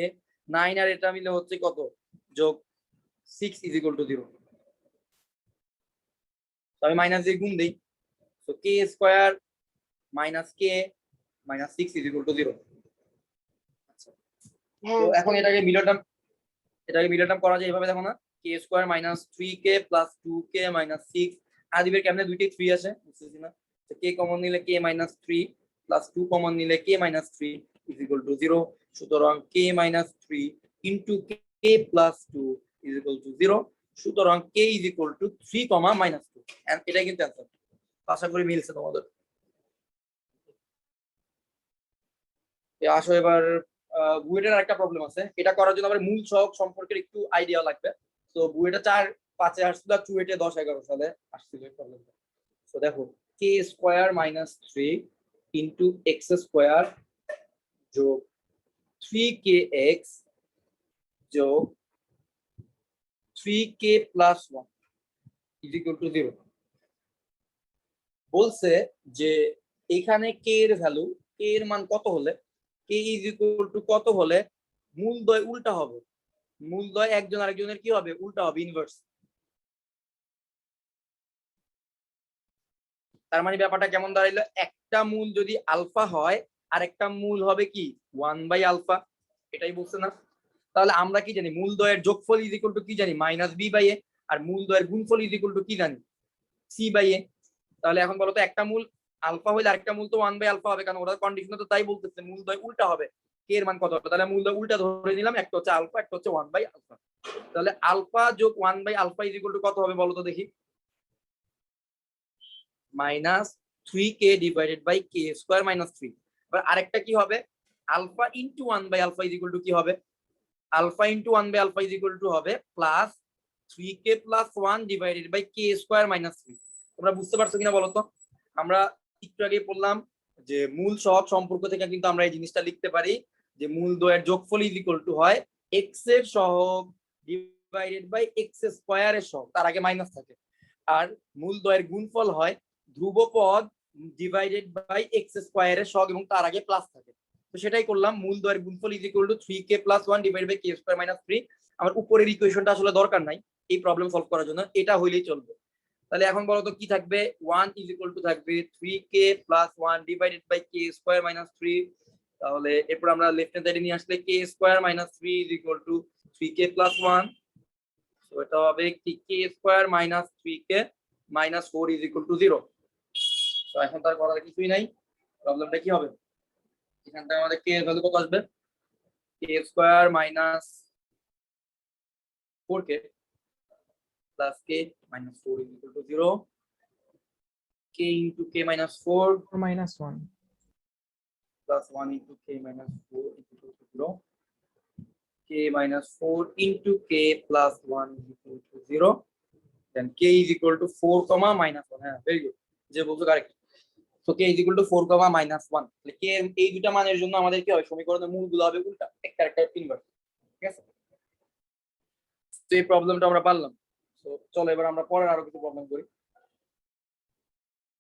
9 আর এটা মিলে হচ্ছে কত যোগ 6 ইজ ইকুয়াল টু 0। তো আমি মাইনাস দিয়ে গুণ দিই, তো k square minus k minus 6 is equal to 0। তো হ্যাঁ এখন এটাকে মিডল টার্ম করা যায় এইভাবে, দেখো না, k square minus 3k plus 2k minus 6, আদিবের কেমনে দুইটাই 3 আসে বুঝতেছি না। তো কে কমন নিলে কে মাইনাস 3 প্লাস 2 কমন নিলে k minus 3 is equal to 0। সুতরাং k minus 3 into K plus 2 is equal to 0। সুতরাং k is equal to 3 comma minus 2। এটাই কিন্তু অ্যান্সার। আশা করি মিলছে তোমাদের। আসো এবার বুয়েটের একটা প্রবলেম আছে, এটা করার জন্য আমার মূল সহগ সম্পর্কের একটু আইডিয়া লাগবে। তো বুয়েটে 4-5 আসছিল, আর চুয়েটে 10-11 সালে আসছিল এই প্রবলেমটা। তো দেখো k square minus 3 into x square যোগ 3kx যোগ 3k plus 1 is equal to 0। বলছে যে এখানে কে এর ভ্যালু, কে এর মান কত হলে, কে ইজ ইকুয়াল টু কত হলে মূলদ্বয় উল্টা হবে, মূলদ্বয় একজন আরেকজনের কি হবে, উল্টা হবে, ইনভার্স। তার মানে ব্যাপারটা কেমন দাঁড়াইলো, একটা মূল যদি আলফা হয় আর একটা মূল হবে কি 1/α, এটাই বলছে না। তাহলে আমরা কি জানি, মূলদ্বয়ের যোগফল ইজ ইকুয়াল টু কি জানি, -b/a, আর মূলদ্বয়ের গুণফল ইজ ইকুয়াল টু কি জানি, c/a। তাহলে এখন বলো তো, একটা মূল আলফা হইলে আরেকটা মূল তো 1/α হবে, কারণ ওরা কন্ডিশনে তো তাই বলতেছে মূলদ্বয় উল্টা হবে, কে এর মান কত হবে। তাহলে মূলদ্বয় উল্টা ধরে নিলাম, একটা হচ্ছে আলফা, একটা হচ্ছে 1/α। তাহলে আলফা যোগ 1/α ইজ ইকুয়াল টু কত হবে বলো তো দেখি, -3k divided by K square minus 3। এবার আরেকটা কি হবে, alpha into 1/α is equal to কি হবে, alpha into 1/α is equal to হবে plus 3k plus 1 divided by K square minus 3। তোমরা বুঝতে পারছো কিনা বলো তো। আমরা একটু আগে বললাম যে মূল সহগ সম্পর্ক থেকে কিন্তু আমরা এই জিনিসটা লিখতে পারি যে মূলদ্বয়ের যোগফল ইজ ইকুয়াল টু হয় এক্স এর সহগ ডিভাইডেড বাই এক্স স্কোয়ারের সহগ, তার আগে মাইনাস থাকে, আর মূলদ্বয়ের গুণফল হয় ধ্রুবপদ ডিভাইডেড বাই এক্স স্কোয়ারের সহগ এবং তার আগে প্লাস থাকে। তো সেটাই করলাম, মূলদ্বয়ের গুণফল is equal to 3k plus 1 divided by K square minus 3। আমার উপরের ইকুয়েশনটা আসলে দরকার নাই এই প্রবলেম সলভ করার জন্য, এটা হইলেই চলবে। তাহলে এখন বলো তো কি থাকবে, 1 ইজ ইকুয়াল টু থাকবে 3k plus 1 divided by K square minus 3। তাহলে এরপর আমরা লেফট হ্যান্ড সাইডে নিয়ে আসলে k square minus 3 is equal to 3k plus 1। তো এটা হবে কি k square minus 3k minus 4 is equal to 0। তো এখন তার করার কিছুই নাই, প্রবলেমটা কি হবে, এখান থেকে আমাদের কে এর ভ্যালু কত আসবে, k square minus 4k plus k minus 4 is equal to 0, k into k minus 4 -1 plus 1 into k minus 4 is equal to 0, k minus 4 into k plus 1 is equal to 0, then k is equal to 4 comma minus 1. হ্যাঁ, very good, যে বলছো correct. so k is equal to 4 comma minus 1, তাহলে k এই দুটো মানের জন্য আমাদের কি হবে, সমীকরণের মূলগুলো হবে উল্টা, একটা একটা ইনভার্স, ঠিক আছে। তো এই প্রবলেমটা আমরা পারলাম। তো চলো এবার আমরা পরের আরো কিছু প্রবলেম করি।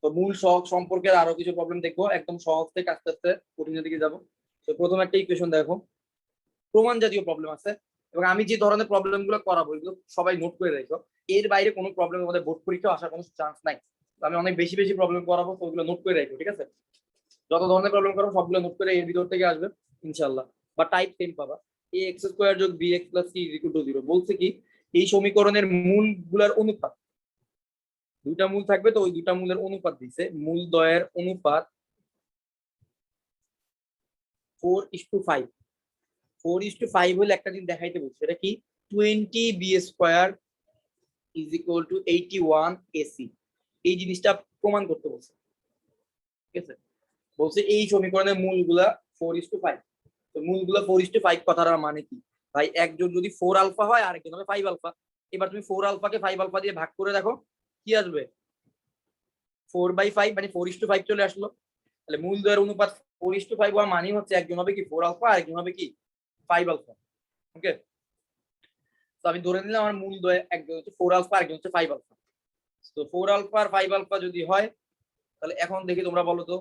তো মূল সহগ সম্পর্কের আরো কিছু প্রবলেম দেখবো, একদম সহজ থেকে আস্তে আস্তে কঠিনের দিকে যাবো। তো প্রথম একটা ইকুয়েশন দেখো, প্রমাণ জাতীয় প্রবলেম আছে, এবং আমি যে ধরনের প্রবলেম গুলো করাবো এগুলো সবাই নোট করে রেখো, এর বাইরে কোনো প্রবলেমের মধ্যে বোর্ড পরীক্ষা আসার কোনো চান্স নাই। তো আমি অনেক বেশি বেশি প্রবলেম করাবো, তো ওগুলো নোট করে রেখো, ঠিক আছে। যত ধরনের প্রবলেম করাবো সবগুলো নোট করে এর ভিতর থেকে আসবে ইনশাল্লাহ, বা টাইপ 10 পাবা। এ এক্স স্কোয়ার যোগ B x plus C is equal to 0 বলছে কি, এই সমীকরণের মূলগুলোর অনুপাত, দুইটা মূল থাকবে তো ওই দুইটা মূলের অনুপাত দিছে, মূলদ্বয়ের অনুপাত 4:5। 4:5 হলে একটা জিনিস দেখাইতে বলছে, এটা কি 20b square is equal two 81 ac, এই জিনিসটা প্রমাণ করতে বলছে, ঠিক আছে। বলছে এই সমীকরণের মূলগুলা 4:5। তো মূলগুলা 4:5 কথাটার মানে কি ভাই, একজন যদি 4 আলফা হয় আর একজন হবে 5 আলফা। এবার তুমি 4 আলফাকে 5 আলফা দিয়ে ভাগ করে দেখো কি আসবে, 4/5 মানে 4:5 চলে আসলো। তাহলে মূলদ্বয়ের অনুপাত 4:5 হওয়া মানে হচ্ছে একজন হবে কি 4 আলফা আর একজন হবে কি 5 আলফা। ওকে, তো আমি ধরে নিলাম আমার মূলদ্বয় একজন হচ্ছে 4 আলফা আর একজন হচ্ছে 5 আলফা। তো 4 আলফা আর 5 আলফা যদি হয়, তাহলে এখন দেখি তোমরা বলো তো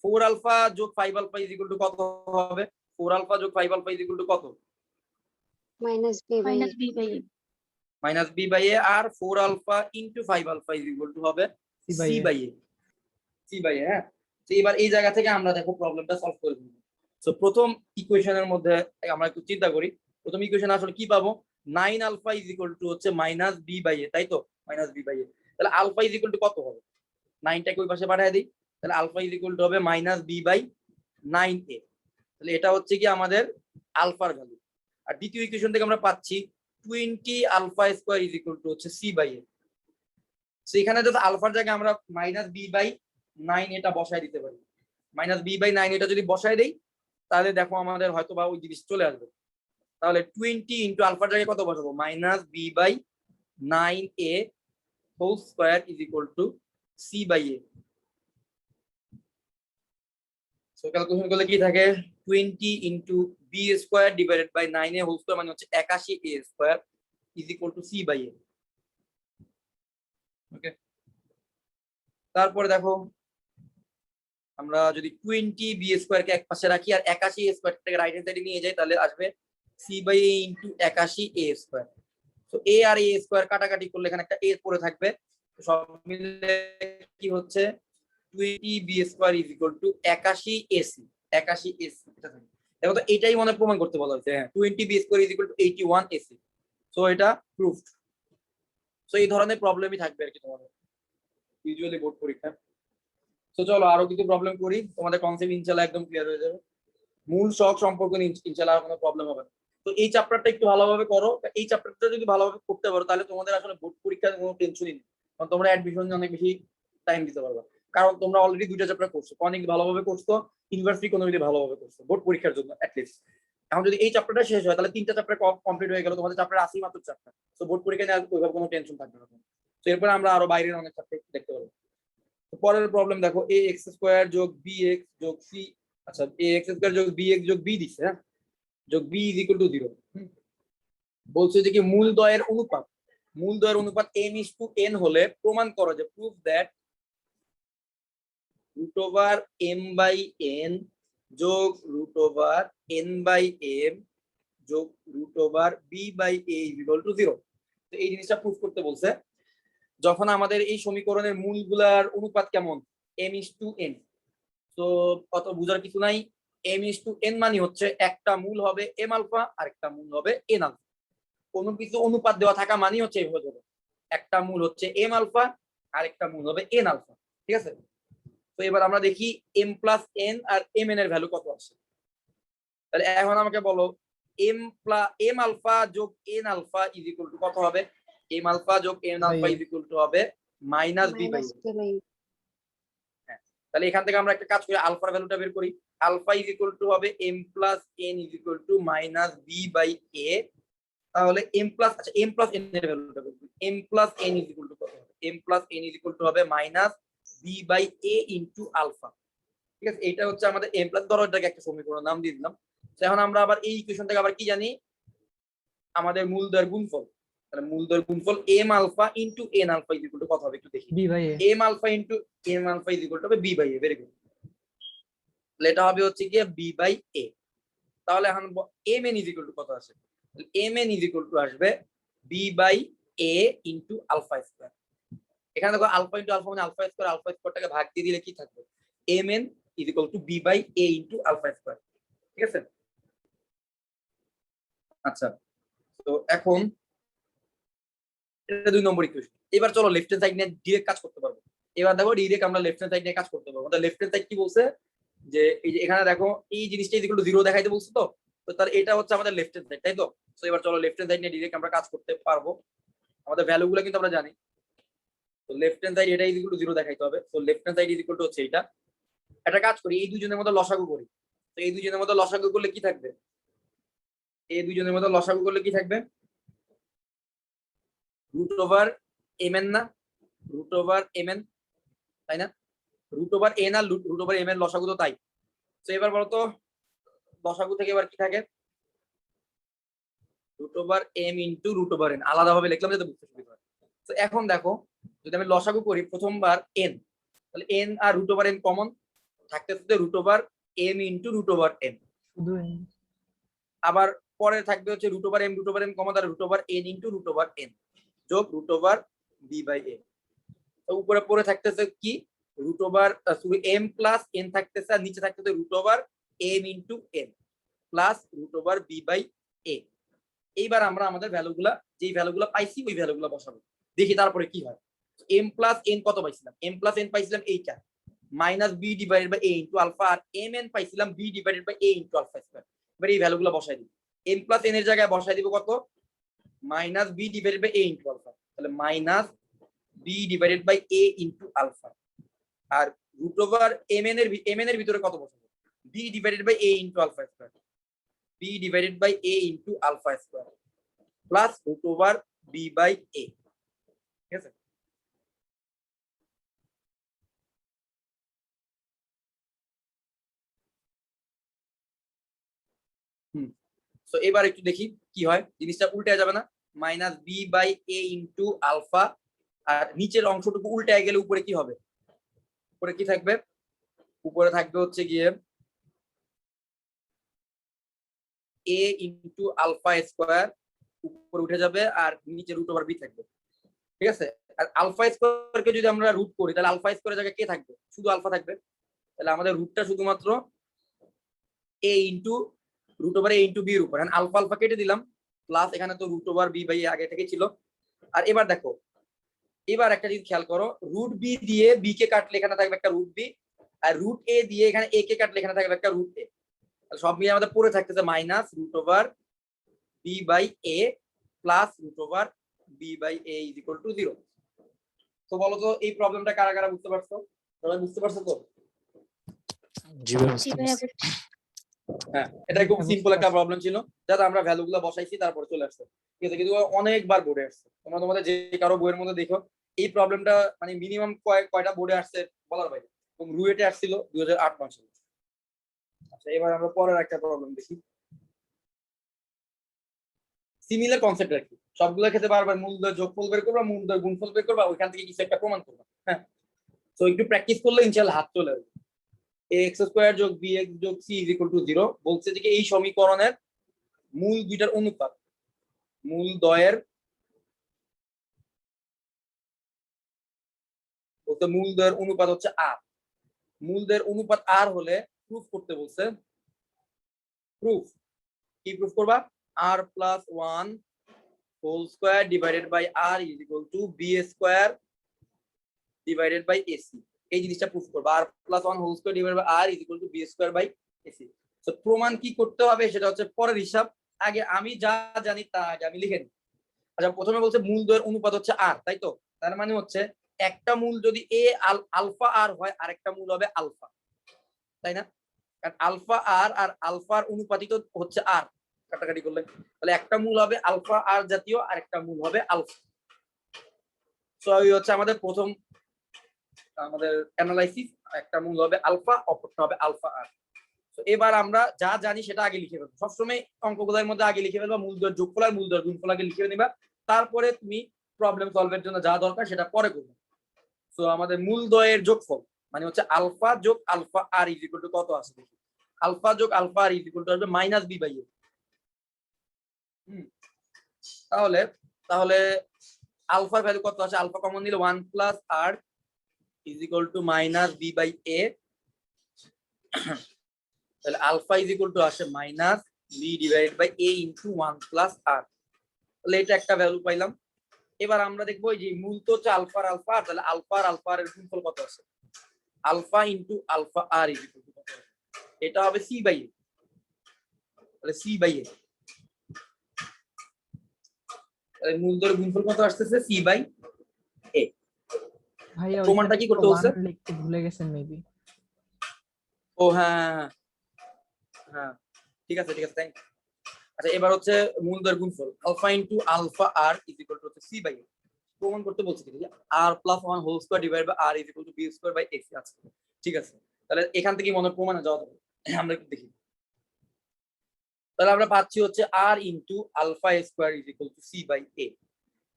4 আলফা যোগ 5 আলফা ইজ ইকুয়াল টু কত হবে? 4 আলফা যোগ 5 আলফা ইজ ইকুয়াল টু কত? minus b by a. Minus B by এ, আর 4 alpha into 5 alpha is equal to হবে C by c A. By a. C by a, হ্যাঁ। তো এবার এই জায়গা থেকে আমরা দেখো প্রবলেমটা সলভ করে দিব। সো প্রথম ইকুয়েশনের মধ্যে আমরা একটু চিন্তা করি। প্রথম ইকুয়েশন আসলে কি পাবো? 9 আলফা ইজ ইকুয়াল টু হচ্ছে মাইনাস বি বাই এ, তাই তো? Minus B by a. তাহলে আলফা ইজ ইকুয়াল টু কত হবে? 9টাকে ওই পাশে পাঠিয়ে দিই। তাহলে আলফা ইজ ইকুয়াল টু হবে মাইনাস বি বাই 9a। তাহলে এটা হচ্ছে কি আমাদের আলফার ভ্যালু। আর দ্বিতীয় ইকুয়েশন থেকে আমরা পাচ্ছি 20 alpha square is equal to হচ্ছে সি বাই এ। সো এখানে যদি আলফার জায়গায় আমরা মাইনাস বি বাই 9 এটা বসায় দিতে পারি। মাইনাস বি বাই 9 এটা যদি বসায় দেই তাহলে দেখো আমাদের হয়তো বা ওই জিনিস চলে আসবে। তাহলে 20 ইন্টু আলফার জায়গায় কত বসাবো? Minus B by 9a whole square is equal to C by A. So calculation করলে কি থাকে? 20 into b square divided by 9a whole square মানে হচ্ছে 81a square is equal to C by A. Okay, তারপরে দেখো আমরা যদি 20 B square কে এক পাশে রাখি আর 81 স্কয়ার থেকে রাইট হ্যান্ড সাইডে নিয়ে যাই তাহলে আসবে C by A into 81a square. তো এ আর এ স্কয়ার কাটাকাটি করলে এখানে একটা এ পড়ে থাকবে। তো সব মিলে কি হচ্ছে? 20 B square is equal to 81ac। 81ac এটা থাকে। দেখো তো এটাই মনে প্রমাণ করতে বলা হয়েছে। হ্যাঁ, 20 B square is equal to 81ac। So এটা প্রুফড। সো এই ধরনের প্রবলেমই থাকবে আর কি তোমাদের ইউজুয়ালি বোর্ড পরীক্ষা। তো চলো আরো কিছু প্রবলেম করি, তোমাদের কনসেপ্ট ইনশাআল্লাহ একদম ক্লিয়ার হয়ে যাবে। মূল শক সম্পর্ক নিয়ে ইনশাআল্লাহ আর কোনো প্রবলেম হবে না। তো এই চ্যাপ্টারটা একটু ভালোভাবে করো। এই চ্যাপ্টারটা যদি ভালোভাবে করতে পারো তাহলে তোমাদের আসলে বোর্ড পরীক্ষার কোনো টেনশনই নেই, কারণ তোমরা অ্যাডমিশন অনেক বেশি টাইম দিতে পারবে। কারণ তোমরা অলরেডি 2টা চ্যাপ্টার করছো, অনেক ভালোভাবে করছো, ইউনিভার্সিটি ইকোনমিতে ভালোভাবে করছো বোর্ড পরীক্ষার জন্য অ্যাটলিস্ট। এখন যদি এই চ্যাপ্টারটা শেষ হয় তাহলে 3টা চ্যাপ্টার কমপ্লিট হয়ে গেল, তোমাদের চ্যাপ্টার আসেই মাত্র 4টা। তো বোর্ড পরীক্ষা নিয়ে ওইভাবে কোনো টেনশন থাকবে না। তো এরপরে আমরা আরো বাইরের অনেক চ্যাপ্টার দেখতে পারবো। পরের প্রবলেম দেখো, এ এক্স স্কোয়ার যোগ বি এক্স যোগ সি, আচ্ছা এ এক্স স্কোয়ার যোগ বি এক্স যোগ বি দিচ্ছে, হ্যাঁ, যোগ বি ইজ ইকুয়াল টু 0। বলছে যে কি মূলদ্বয়ের অনুপাত m is to n হলে প্রমাণ করো যে proof that root over m by n যোগ root over n by m যোগ root over b by a is equal to 0। তো এই জিনিসটা প্রুফ করতে বলছে যখন আমাদের এই সমীকরণের মূলগুলার অনুপাত কেমন? m is to n। তো কত বুঝার কিছু নাই, m is to n মানে হচ্ছে একটা মূল হবে m আলফা আর একটা মূল হবে n আলফা। কোনো কিছু অনুপাত দেওয়া থাকা মানে হচ্ছে এইভাবে হবে, একটা মূল হচ্ছে m আলফা আর একটা মূল হবে n আলফা। ঠিক আছে, তো এবার আমরা দেখি m প্লাস n আর mn এর ভ্যালু কত আসে। তাহলে এখন আমাকে বলো m আলফা যোগ n alpha is equal to কত হবে? m আলফা যোগ n alpha is equal to হবে minus b by minus b by a. তাহলে এখান থেকে আমরা একটা কাজ করি, আলফার ভ্যালুটা বের করি। আলফা ইজ ইকুয়াল টু হবে m plus n is equal to minus b by a। তাহলে m প্লাস n এর ভ্যালুটা বের করি। m plus n is equal to কত হবে? m plus n is equal to হবে minus b by a into alpha. ঠিক আছে, এটা হচ্ছে আমাদের m প্লাস, ধরো এটাকে একটা সমীকরণ নাম দিয়ে দিলাম। এখন আমরা আবার এই ইকুয়েশন থেকে আবার কি জানি? আমাদের মূলদ্বয়ের গুণফল। তাহলে মূলদ্বয়ের গুণফল m alpha into n alpha is equal to কত হবে একটু দেখি। b by a. m alpha into m alpha is equal to হবে b by a। Very good. তাহলে এটা হবে হচ্ছে কি b বাই a। তাহলে এখন mn ইজ ইকুয়াল টু কত আসে? mn ইজ ইকুয়াল টু আসবে b by a into alpha square. এখানে দেখো আলফা ইনটু আলফা মানে আলফা স্কয়ারটাকে ভাগ দিয়ে দিলে কি থাকবে? mn is equal to b by a into alpha square. ঠিক আছে, আচ্ছা তো এখন এটা 2 নম্বর ইকুয়েশন। এবার চলো লেফট হ্যান্ড সাইড নিয়ে ডাইরেক্ট কাজ করতে পারবো। এবার দেখো ডাইরেক্ট আমরা লেফট হ্যান্ড সাইড নিয়ে কাজ করতে পারবো। তাহলে লেফট হ্যান্ড সাইড কি বলছে যে এই যে এখানে দেখো এই জিনিসটা ইকুয়াল টু 0 দেখাইতে বলছে। তো তাহলে এটা হচ্ছে আমাদের লেফট হ্যান্ড সাইড, তাই তো? সো এবার চলো লেফট হ্যান্ড সাইড নিয়ে ডাইরেক্ট আমরা কাজ করতে পারবো। আমাদের ভ্যালুগুলো কিন্তু আমরা জানি। তো লেফট হ্যান্ড সাইড এটা ইকুয়াল টু 0 দেখাইতে হবে। So left hand side equal to হচ্ছে এটা। একটা কাজ করি, এই দুইজনের মধ্যে লসাগু করি। তো এই দুইজনের মধ্যে লসাগু করলে কি থাকবে? এই দুইজনের মধ্যে লসাগু করলে কি থাকবে? রুট ওভার mn না, রুট ওভার mn, তাই না? রুট ওভার n আর রুট ওভার m এর লসাগু তো তাই। তো এবার বলো তো লসাগু থেকে এবার কি থাকে? Root over m into root over n। আলাদাভাবে লিখলাম যাতে বুঝতে সুবিধা হয়। তো এখন দেখো যদি আমি লসাগু করি প্রথমবার n, তাহলে n আর রুট ওভার n কমন, থাকতেছে root over m into root over m. শুধু n। আবার পরে থাকবে হচ্ছে রুট ওভার এম কমা দ্বারা root over n into root over n যোগ root over b by a. উপরে পরে থাকতেছে কি root over m plus n থাকতেছে, আর নিচে থাকতেছে root over m into n plus root over b by a. এইবার আমরা আমাদের ভ্যালুগুলা যেই ভ্যালুগুলা পাইছি ওই ভ্যালুগুলা বসাবো, দেখি তারপরে কি হয়। এম প্লাস এন কত পাইছিলাম? এম প্লাস এন পাইছিলাম এইটা minus b divided by a into alpha, আর এম এন পাইছিলাম b divided by a into alpha square. এবার এই ভ্যালুগুলো বসাই দিব, এম প্লাস এন এর জায়গায় বসাই দিব কত? Minus b divided by a into alpha, তাহলে minus b divided by a into alpha. আর রুট ওভার এম এন এর ভিতরে কত বসাবো? B divided by a into alpha square, b divided by a into alpha square plus root over b by a. ঠিক আছে, তো এবার একটু দেখি কি হয়, জিনিসটা উল্টে যাবে না? Minus B by a into alpha, আর নিচের অংশটুকু উল্টে গেলে উপরে কি হবে? উপরে কি থাকবে? উপরে থাকবে হচ্ছে গিয়ে এ ইন্টু আলফা স্কোয়ার, উপরে উঠে যাবে, আর নিচে রুট ওভার বি থাকবে। ঠিক আছে, আর আলফা স্কোয়ারকে যদি আমরা রুট করি তাহলে আলফা স্কোয়ারের জায়গায় কে থাকবে? শুধু আলফা থাকবে। তাহলে আমাদের রুটটা শুধুমাত্র এ into root over a into B এর উপর, আলফা আলফা কেটে দিলাম, প্লাস এখানে তো রুট ওভার বি বাই আগে থেকে ছিল। আর এবার দেখো, এবার একটা জিনিস খেয়াল করো, রুট বি দিয়ে বি কে কাটলে এখানে থাকবে একটা রুট বি, আর রুট এ দিয়ে এখানে এ কে কাটলে এখানে থাকবে একটা রুট এ। সব মিলিয়ে আমাদের পড়ে থাকতেছে minus root over b by a plus root over b by a is equal to 0। তো বলো তো এই প্রবলেমটা কারা কারা বুঝতে পারছো? সবাই বুঝতে পারছো তো? জি ভাই বুঝতে পারছি। হ্যাঁ, এটা খুব সিম্পল একটা প্রবলেম ছিল, যাতে আমরা ভ্যালুগুলো বসাইছি তারপরে চলে আসছে। ঠিক আছে, কিন্তু অনেকবার বোর্ডে আসছে। তোমরা তোমাদের যে কারো বইয়ের মধ্যে দেখো এই প্রবলেমটা মানে মিনিমাম কয়টা বোর্ডে আসছে বলার বাইরে, এবং রুয়েটে আসছিল 2008 সালে। আচ্ছা, এবার আমরা পরের একটা প্রবলেম দেখি। সিমিলার কনসেপ্ট আর কি, সবগুলোর ক্ষেত্রে বারবার মূলদয় যোগফল বের করবা, মূলদয় গুণফল বের করবা, ওইখান থেকে কিছু একটা প্রমাণ করবা। হ্যাঁ, তো একটু প্র্যাকটিস করলে ইনশাআল্লাহ হাত চলে আসবে। এক্স স্কোয়ার যোগ বি এক্স যোগ সি ইজ ইকুয়াল টু 0 বলছে যে এই সমীকরণের মূল দুইটার অনুপাত, মূল দ্বয়ের বলতে মূল দ্বয়ের অনুপাত হচ্ছে আর। মূল দ্বয়ের অনুপাত আর হলে প্রুফ করতে বলছে। প্রুফ কি প্রুফ করবা? R plus 1 whole square divided by r is equal to b square divided by ac. এই জিনিসটা প্রুফ করবা, r plus 1 whole square divided by r is equal to b square by ac. তো প্রমাণ কি করতে হবে সেটা হচ্ছে পরের হিসাব, আগে আমি যা জানি তা আগে আমি লিখে নিই। আচ্ছা, প্রথমে বলছে মূল দ্বয়ের অনুপাত হচ্ছে আর, তাই তো? তার মানে হচ্ছে একটা মূল যদি এ আলফা আর হয়, আরেকটা মূল হবে আলফা, তাই না? কারণ আলফা আর আর আলফার অনুপাতিত হচ্ছে আর, কাটাকাটি করলে তাহলে একটা মূল হবে আলফা আর জাতীয়, আর একটা মূল হবে আলফা। সো এই হচ্ছে আমাদের প্রথম আমাদের অ্যানালাইসিস, একটা মূল হবে আলফা, অপরটা হবে আলফা আর। তো এবার আমরা যা জানি সেটা আগে লিখে ফেলবো। সবসময় অঙ্কগুলোর মধ্যে আগে লিখে ফেলবা মূলদয়ের যোগফল আর মূলদয়ের গুণফল আগে লিখে নিবা, তারপরে তুমি প্রবলেম সলভের জন্য যা দরকার সেটা পরে করবে। সো আমাদের মূলদয়ের যোগফল মানে হচ্ছে আলফা যোগ alpha r is equal to কত আছে দেখি। আলফা যোগ alpha r is equal to আসবে মাইনাস বি বাই এ। তাহলে তাহলে আলফার ভ্যালু কত আছে? আলফা কমন নিলে 1 plus r is equal to minus B by a. তাহলে আলফা ইজ ইকুয়াল টু আসে minus b divided by A into 1 plus r. তাহলে এটা একটা ভ্যালু পাইলাম। এবার আমরা দেখবো যে মূল তো হচ্ছে আলফা আর আলফা, তাহলে আলফা আর আলফা এর গুণফল কত আছে? Alpha into alpha r is equal to কত? এটা হবে সি বাই এ। তাহলে সি বাই এ, তাহলে মূল দ্বয়ের গুণফল কত আসতেছে? সি বাই এ। ভাইয়া প্রমাণটা কি করতে বলছে? লিখতে ভুলে গেছেন মেবি। ও হ্যাঁ হ্যাঁ, ঠিক আছে ঠিক আছে, থ্যাংক। আচ্ছা, এবার হচ্ছে মূল দ্বয়ের গুণফল alpha into alpha r is equal to C by a. প্রমাণ করতে বলছে কি? R plus 1 whole square divided by r is equal to b square by ac আছে। ঠিক আছে, তাহলে এখান থেকে মনে প্রমাণে যাওয়া যাবে। আমরা একটু দেখি। তাহলে আমরা পাচ্ছি হচ্ছে r into alpha square is equal to C by এ।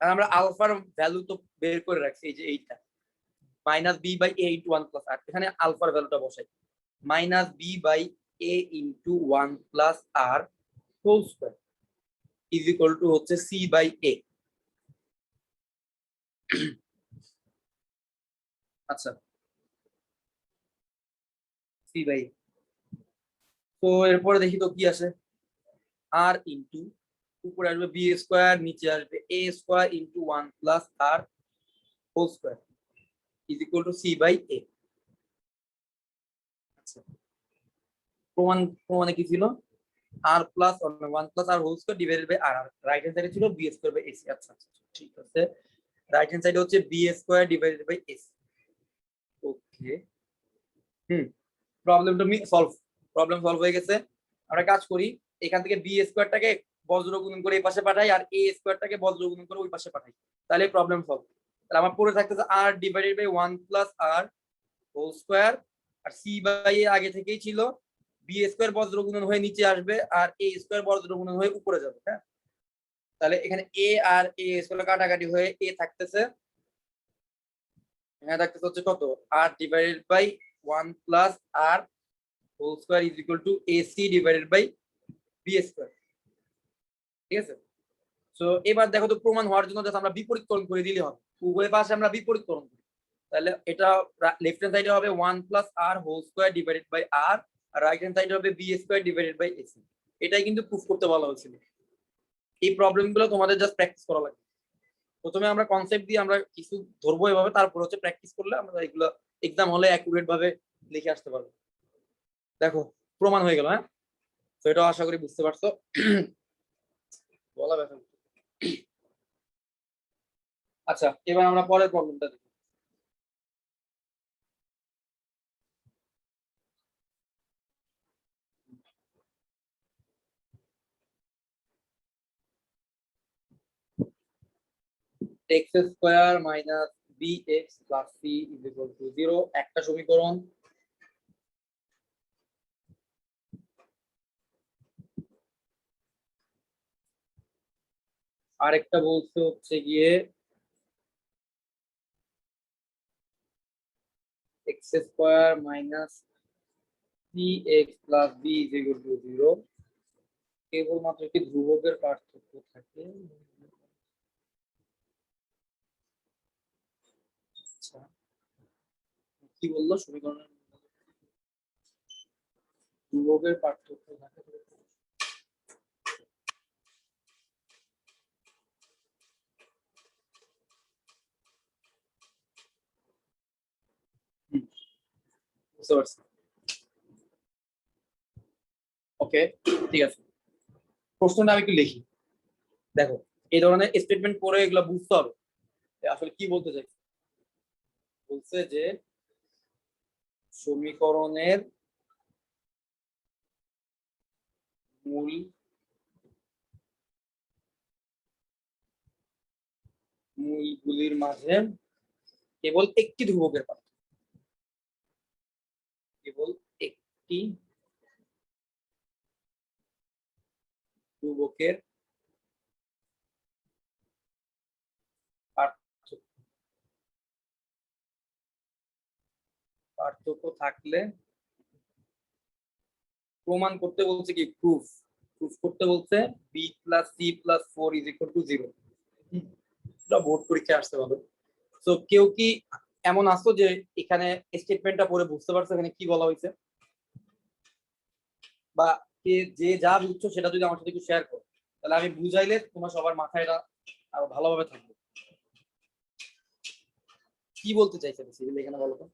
আর আমরা আলফার ভ্যালু তো বের করে রাখছি, এই যে এইটা minus B by A into 1 plus r, এখানে আলফার ভ্যালুটা বসাই। Minus B by a into 1 plus r whole square is equal to হচ্ছে সি বাই এ। আচ্ছা, সি বাই, তো এরপরে দেখি তো কি আসে, আর ইন্টু উপরে আসবে বি স্কোয়ার, নিচে আসবে a square into 1 plus r whole square is equal to C by a. আচ্ছা, প্রমাণে কি ছিল, r plus 1 plus r whole square divided by r, right hand সাইডে ছিল বি স্কোয়ার বাই এসি। আচ্ছা আচ্ছা, ঠিক আছে, রাইট হ্যান্ড সাইডে হচ্ছে b square divided by ac. Okay, problem solve হয়ে গেছে। আমরা কাজ করি, এখান থেকে বি স্কোয়ারটাকে বজ্র গুণন করে এই পাশে পাঠাই, আর এ স্কোয়ারটাকে বজ্র গুণন করে ওই পাশে পাঠাই, তাহলে প্রবলেম সলভ। তাহলে আমার পড়ে থাকতেছে r divided by 1 plus r whole square, আর সি বাই এ আগে থেকেই ছিল, বি স্কোয়ার বজ্র গুণন হয়ে নিচে আসবে, আর এ স্কোয়ার বজ্র গুণন হয়ে উপরে যাবে। হ্যাঁ, তাহলে এখানে এ আর এ স্কোয়ার কাটাকাটি হয়ে এ থাকতেছে, এখানে থাকতেছে হচ্ছে কত, r divided by 1 plus r whole square is equal to ac divided by b square. ঠিক আছে, সো এবার দেখো তো, প্রমাণ হওয়ার জন্য জাস্ট আমরা বিপরীতকরণ করে দিলে হবে, উভয় পাশে আমরা বিপরীতকরণ করি, তাহলে এটা লেফট হ্যান্ড সাইডে হবে 1 plus r whole square divided by r, আর রাইট হ্যান্ড সাইডে হবে b square divided by ac. এটাই কিন্তু প্রুফ করতে বলা হয়েছিল। এই প্রবলেমগুলো তোমাদের জাস্ট প্র্যাকটিস করা লাগবে। প্রথমে আমরা কনসেপ্ট দিয়ে আমরা কিছু ধরবো এভাবে, তারপর হচ্ছে প্র্যাকটিস করলে আমরা এগুলো এক্সাম হলে অ্যাকুরেট ভাবে লিখে আসতে পারবো। দেখো প্রমাণ হয়ে গেল। হ্যাঁ, তো এটা আশা করি বুঝতে পারছো। বলা ব্যথা। আচ্ছা, এবার আমরা পরের প্রবলেমটা দেখি। x square minus bx plus c is equal to 0 একটা সমীকরণ। আরেকটা বলছে হচ্ছে গিয়ে x square minus cx plus b is equal to 0। কেবলমাত্র কি ধ্রুবকের পার্থক্য থাকে। আচ্ছা, কি বললো, সমীকরণের ধ্রুবকের পার্থক্য থাকে। বুঝতে পারছি, ওকে ঠিক আছে। প্রশ্নটা আমি একটু লিখি। দেখো, এই ধরনের স্টেটমেন্ট পড়ে এগুলো বুঝতে হবে আসলে কি বলতে চাইছে। বলছে যে সমীকরণের মূলগুলির মাঝে কেবল একটি ধ্রুবকের পার্থক্য, কেবল একটি ধ্রুবকের পার্থক্য থাকলে প্রমাণ করতে বলছে কি, প্রুফ করতে বলছে b plus c plus 4 is equal to 0। এটা বোর্ড পরীক্ষায় আসতে পারে। তো কেউ কি এমন আসতো যে এখানে স্টেটমেন্টটা পড়ে বুঝতে পারছো এখানে কি বলা হয়েছে, বা কে যে যা বুঝছো সেটা যদি আমার সাথে একটু শেয়ার করো, তাহলে আমি বুঝাইলে তোমার সবার মাথায় এটা আরো ভালোভাবে থাকবে। কি বলতে চাইছে বেসিক্যালি এখানে বলো তো।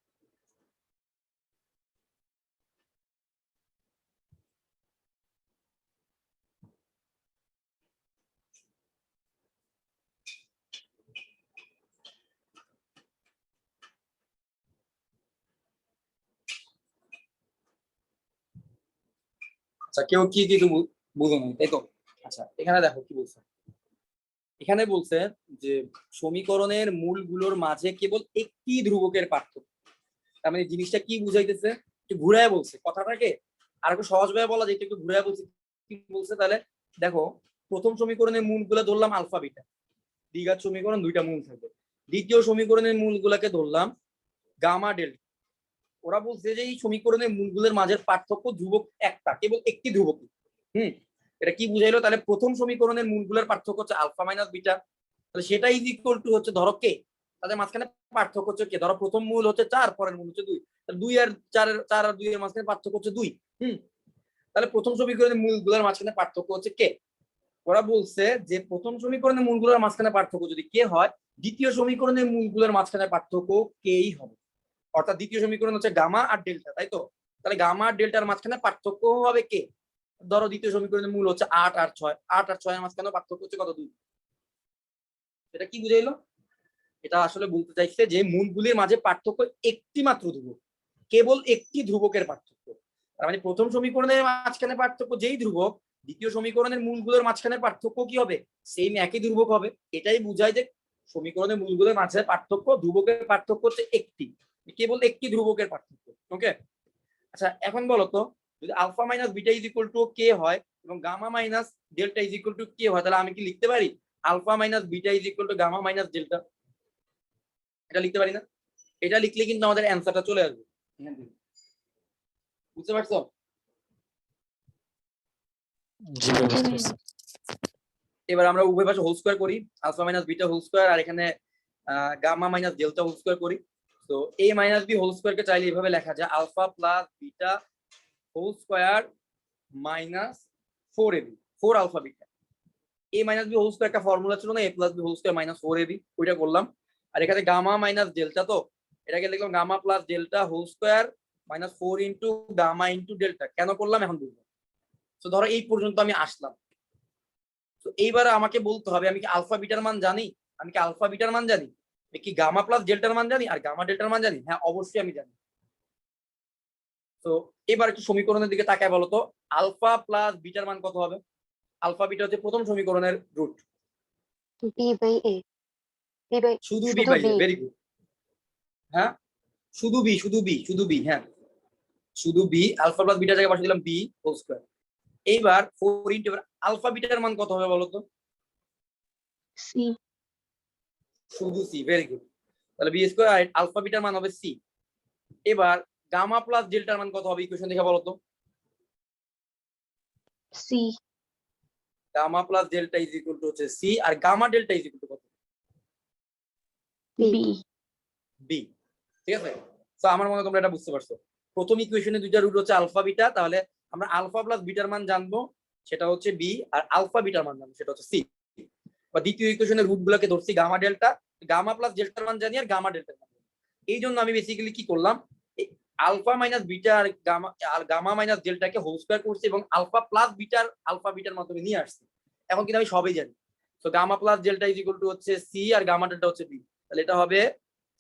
আচ্ছা, কেউ কি কিছু বুঝো না, তাই তো। আচ্ছা, এখানে দেখো কি বলছে। এখানে বলছে যে সমীকরণের মূলগুলোর মাঝে কেবল একটি ধ্রুবকের পার্থক্য। তার মানে জিনিসটা কি বুঝাইতেছে, একটু ঘুরায় বলছে কথাটাকে, আর একটু সহজভাবে বলা যায়, একটু ঘুরায় বলছে। কি বলছে তাহলে দেখো, প্রথম সমীকরণের মূলগুলো ধরলাম আলফা বিটা, দ্বিঘাত সমীকরণ দুইটা মূল থাকবে। দ্বিতীয় সমীকরণের মূলগুলোকে ধরলাম গামা ডেল্টা, ওরা বলছে যে এই সমীকরণের মূলগুলোর মাঝের পার্থক্য ধ্রুবক একটা, কেবল একটি ধ্রুবক। এটা কি বুঝাইলো? তাহলে প্রথম সমীকরণের মূলগুলোর পার্থক্য হচ্ছে আলফা মাইনাস বিটা, তাহলে সেটা ইজ ইকুয়াল টু হচ্ছে ধরো কে, তাদের মাঝখানে পার্থক্য হচ্ছে কে, ধরো প্রথম মূল হচ্ছে 4, পরের মূল হচ্ছে 2, তাহলে 2 আর 4 আর 2 এর মাঝখানে পার্থক্য হচ্ছে 2। তাহলে প্রথম সমীকরণের মূলগুলোর মাঝখানে পার্থক্য হচ্ছে কে। ওরা বলছে যে প্রথম সমীকরণের মূলগুলোর মাঝখানে পার্থক্য যদি কে হয়, দ্বিতীয় সমীকরণের মূলগুলোর মাঝখানে পার্থক্য কেই হবে। অর্থাৎ দ্বিতীয় সমীকরণ হচ্ছে গামা আর ডেল্টা, তাই তো? তাহলে গামা আর ডেল্টার মাঝখানে পার্থক্য হবে কে। ধরো দ্বিতীয় সমীকরণের মূল হচ্ছে 8 আর 6, 8 আর 6 এর মাঝখানে পার্থক্য হচ্ছে কত? 2। এটা কি বুঝাইলো? এটা আসলে বলতে চাইছে যে মূলগুলির মাঝে পার্থক্য একটি মাত্র ধ্রুবক, কেবল একটি ধ্রুবকের পার্থক্য। তার মানে প্রথম সমীকরণের মাঝখানে পার্থক্য যেই ধ্রুবক, দ্বিতীয় সমীকরণের মূলগুলোর মাঝখানে পার্থক্য কি হবে? সেম একই ধ্রুবক হবে। এটাই বুঝায় যে সমীকরণের মূলগুলোর মাঝে পার্থক্য, ধ্রুবকের পার্থক্য হচ্ছে একটি, কেবল একটি ধ্রুবকের পার্থক্য। ওকে, আচ্ছা এখন বলো তো, যদি alpha minus beta is equal to k হয় এবং gamma minus delta is equal to k হয়, তাহলে আমি কি লিখতে পারি alpha minus beta is equal to gamma minus delta? এটা লিখতে পারি না? এটা লিখলে কিন্তু আমাদের অ্যান্সারটা চলে আসবে এখান থেকে। বুঝতে পারছো? জি ভাই বুঝতে পারছি। এবার আমরা উভয় পাশে হোল স্কয়ার করি, alpha minus beta whole square, আর এখানে gamma minus delta whole square করি। তো a minus b whole square কে চাইলে এইভাবে লেখা যায় alpha plus beta whole square minus 4ab, 4 alpha beta. a minus b whole square একটা ফর্মুলা ছিল না, a plus b whole square minus 4ab, ওইটা করলাম। আর এখানে গামা মাইনাস ডেল্টা, তো এটাকে লিখলাম gamma plus delta whole square minus 4 into gamma into delta. কেন করলাম এখন বুঝবো। তো ধরো এই পর্যন্ত আমি আসলাম, তো এইবার আমাকে বলতে হবে আমি কি আলফা বিটার মান জানি? আমি কি আলফা বিটার মান জানি? কি গামা প্লাস ডেল্টার মান জানি আর গামা ডেল্টার মান জানি? হ্যাঁ অবশ্যই আমি জানি। তো এবার একটু সমীকরণের দিকে তাকায় বলো তো, আলফা প্লাস বিটার মান কত হবে? আলফা বিটা হচ্ছে প্রথম সমীকরণের root, b by a, b by শুধু b by a. Very good. হ্যাঁ শুধু বি, শুধু বি, শুধু বি, হ্যাঁ শুধু বি। আলফা প্লাস বিটার জায়গায় বসে দিলাম বি হোল স্কয়ার। এইবার 4 ইনটু, এবার আলফা বিটার মান কত হবে বলো তো? সি, শুধু সি। Very good. তাহলে বি স্কয়ার আলফা বিটার মান হবে সি। এবার গামা প্লাস ডেল্টার মান কত হবে ইকুয়েশন দেখে বলো তো? C, gamma plus delta is equal to হচ্ছে সি, আর gamma delta is equal to কত? B, b. ঠিক আছে, তো আমার মনে হয় তোমরা এটা বুঝতে পারছো। প্রথম ইকুয়েশনে দুইটা রুট হচ্ছে আলফা বিটা, তাহলে আমরা আলফা প্লাস বিটার মান জানবো সেটা হচ্ছে বি, আর আলফা বিটার মান জানবো সেটা হচ্ছে সি। বা দ্বিতীয় ইকুয়েশনের রুট গুলোকে ধরছি গামা ডেল্টা, গামা প্লাস ডেল্টার মান জানি আর গামা ডেল্টার মান জানি। এই জন্য আমি বেসিক্যালি কি করলাম, আলফা মাইনাস বিটা আর গামা মাইনাস ডেল্টাকে হোল স্কয়ার করছি এবং আলফা প্লাস বিটার আলফা বিটার মাধ্যমে নিয়ে আসছি। এখন কিন্তু আমি সবই জানি। তো gamma plus delta is equal to হচ্ছে সি আর গামা ডেল্টা হচ্ছে বি, তাহলে এটা হবে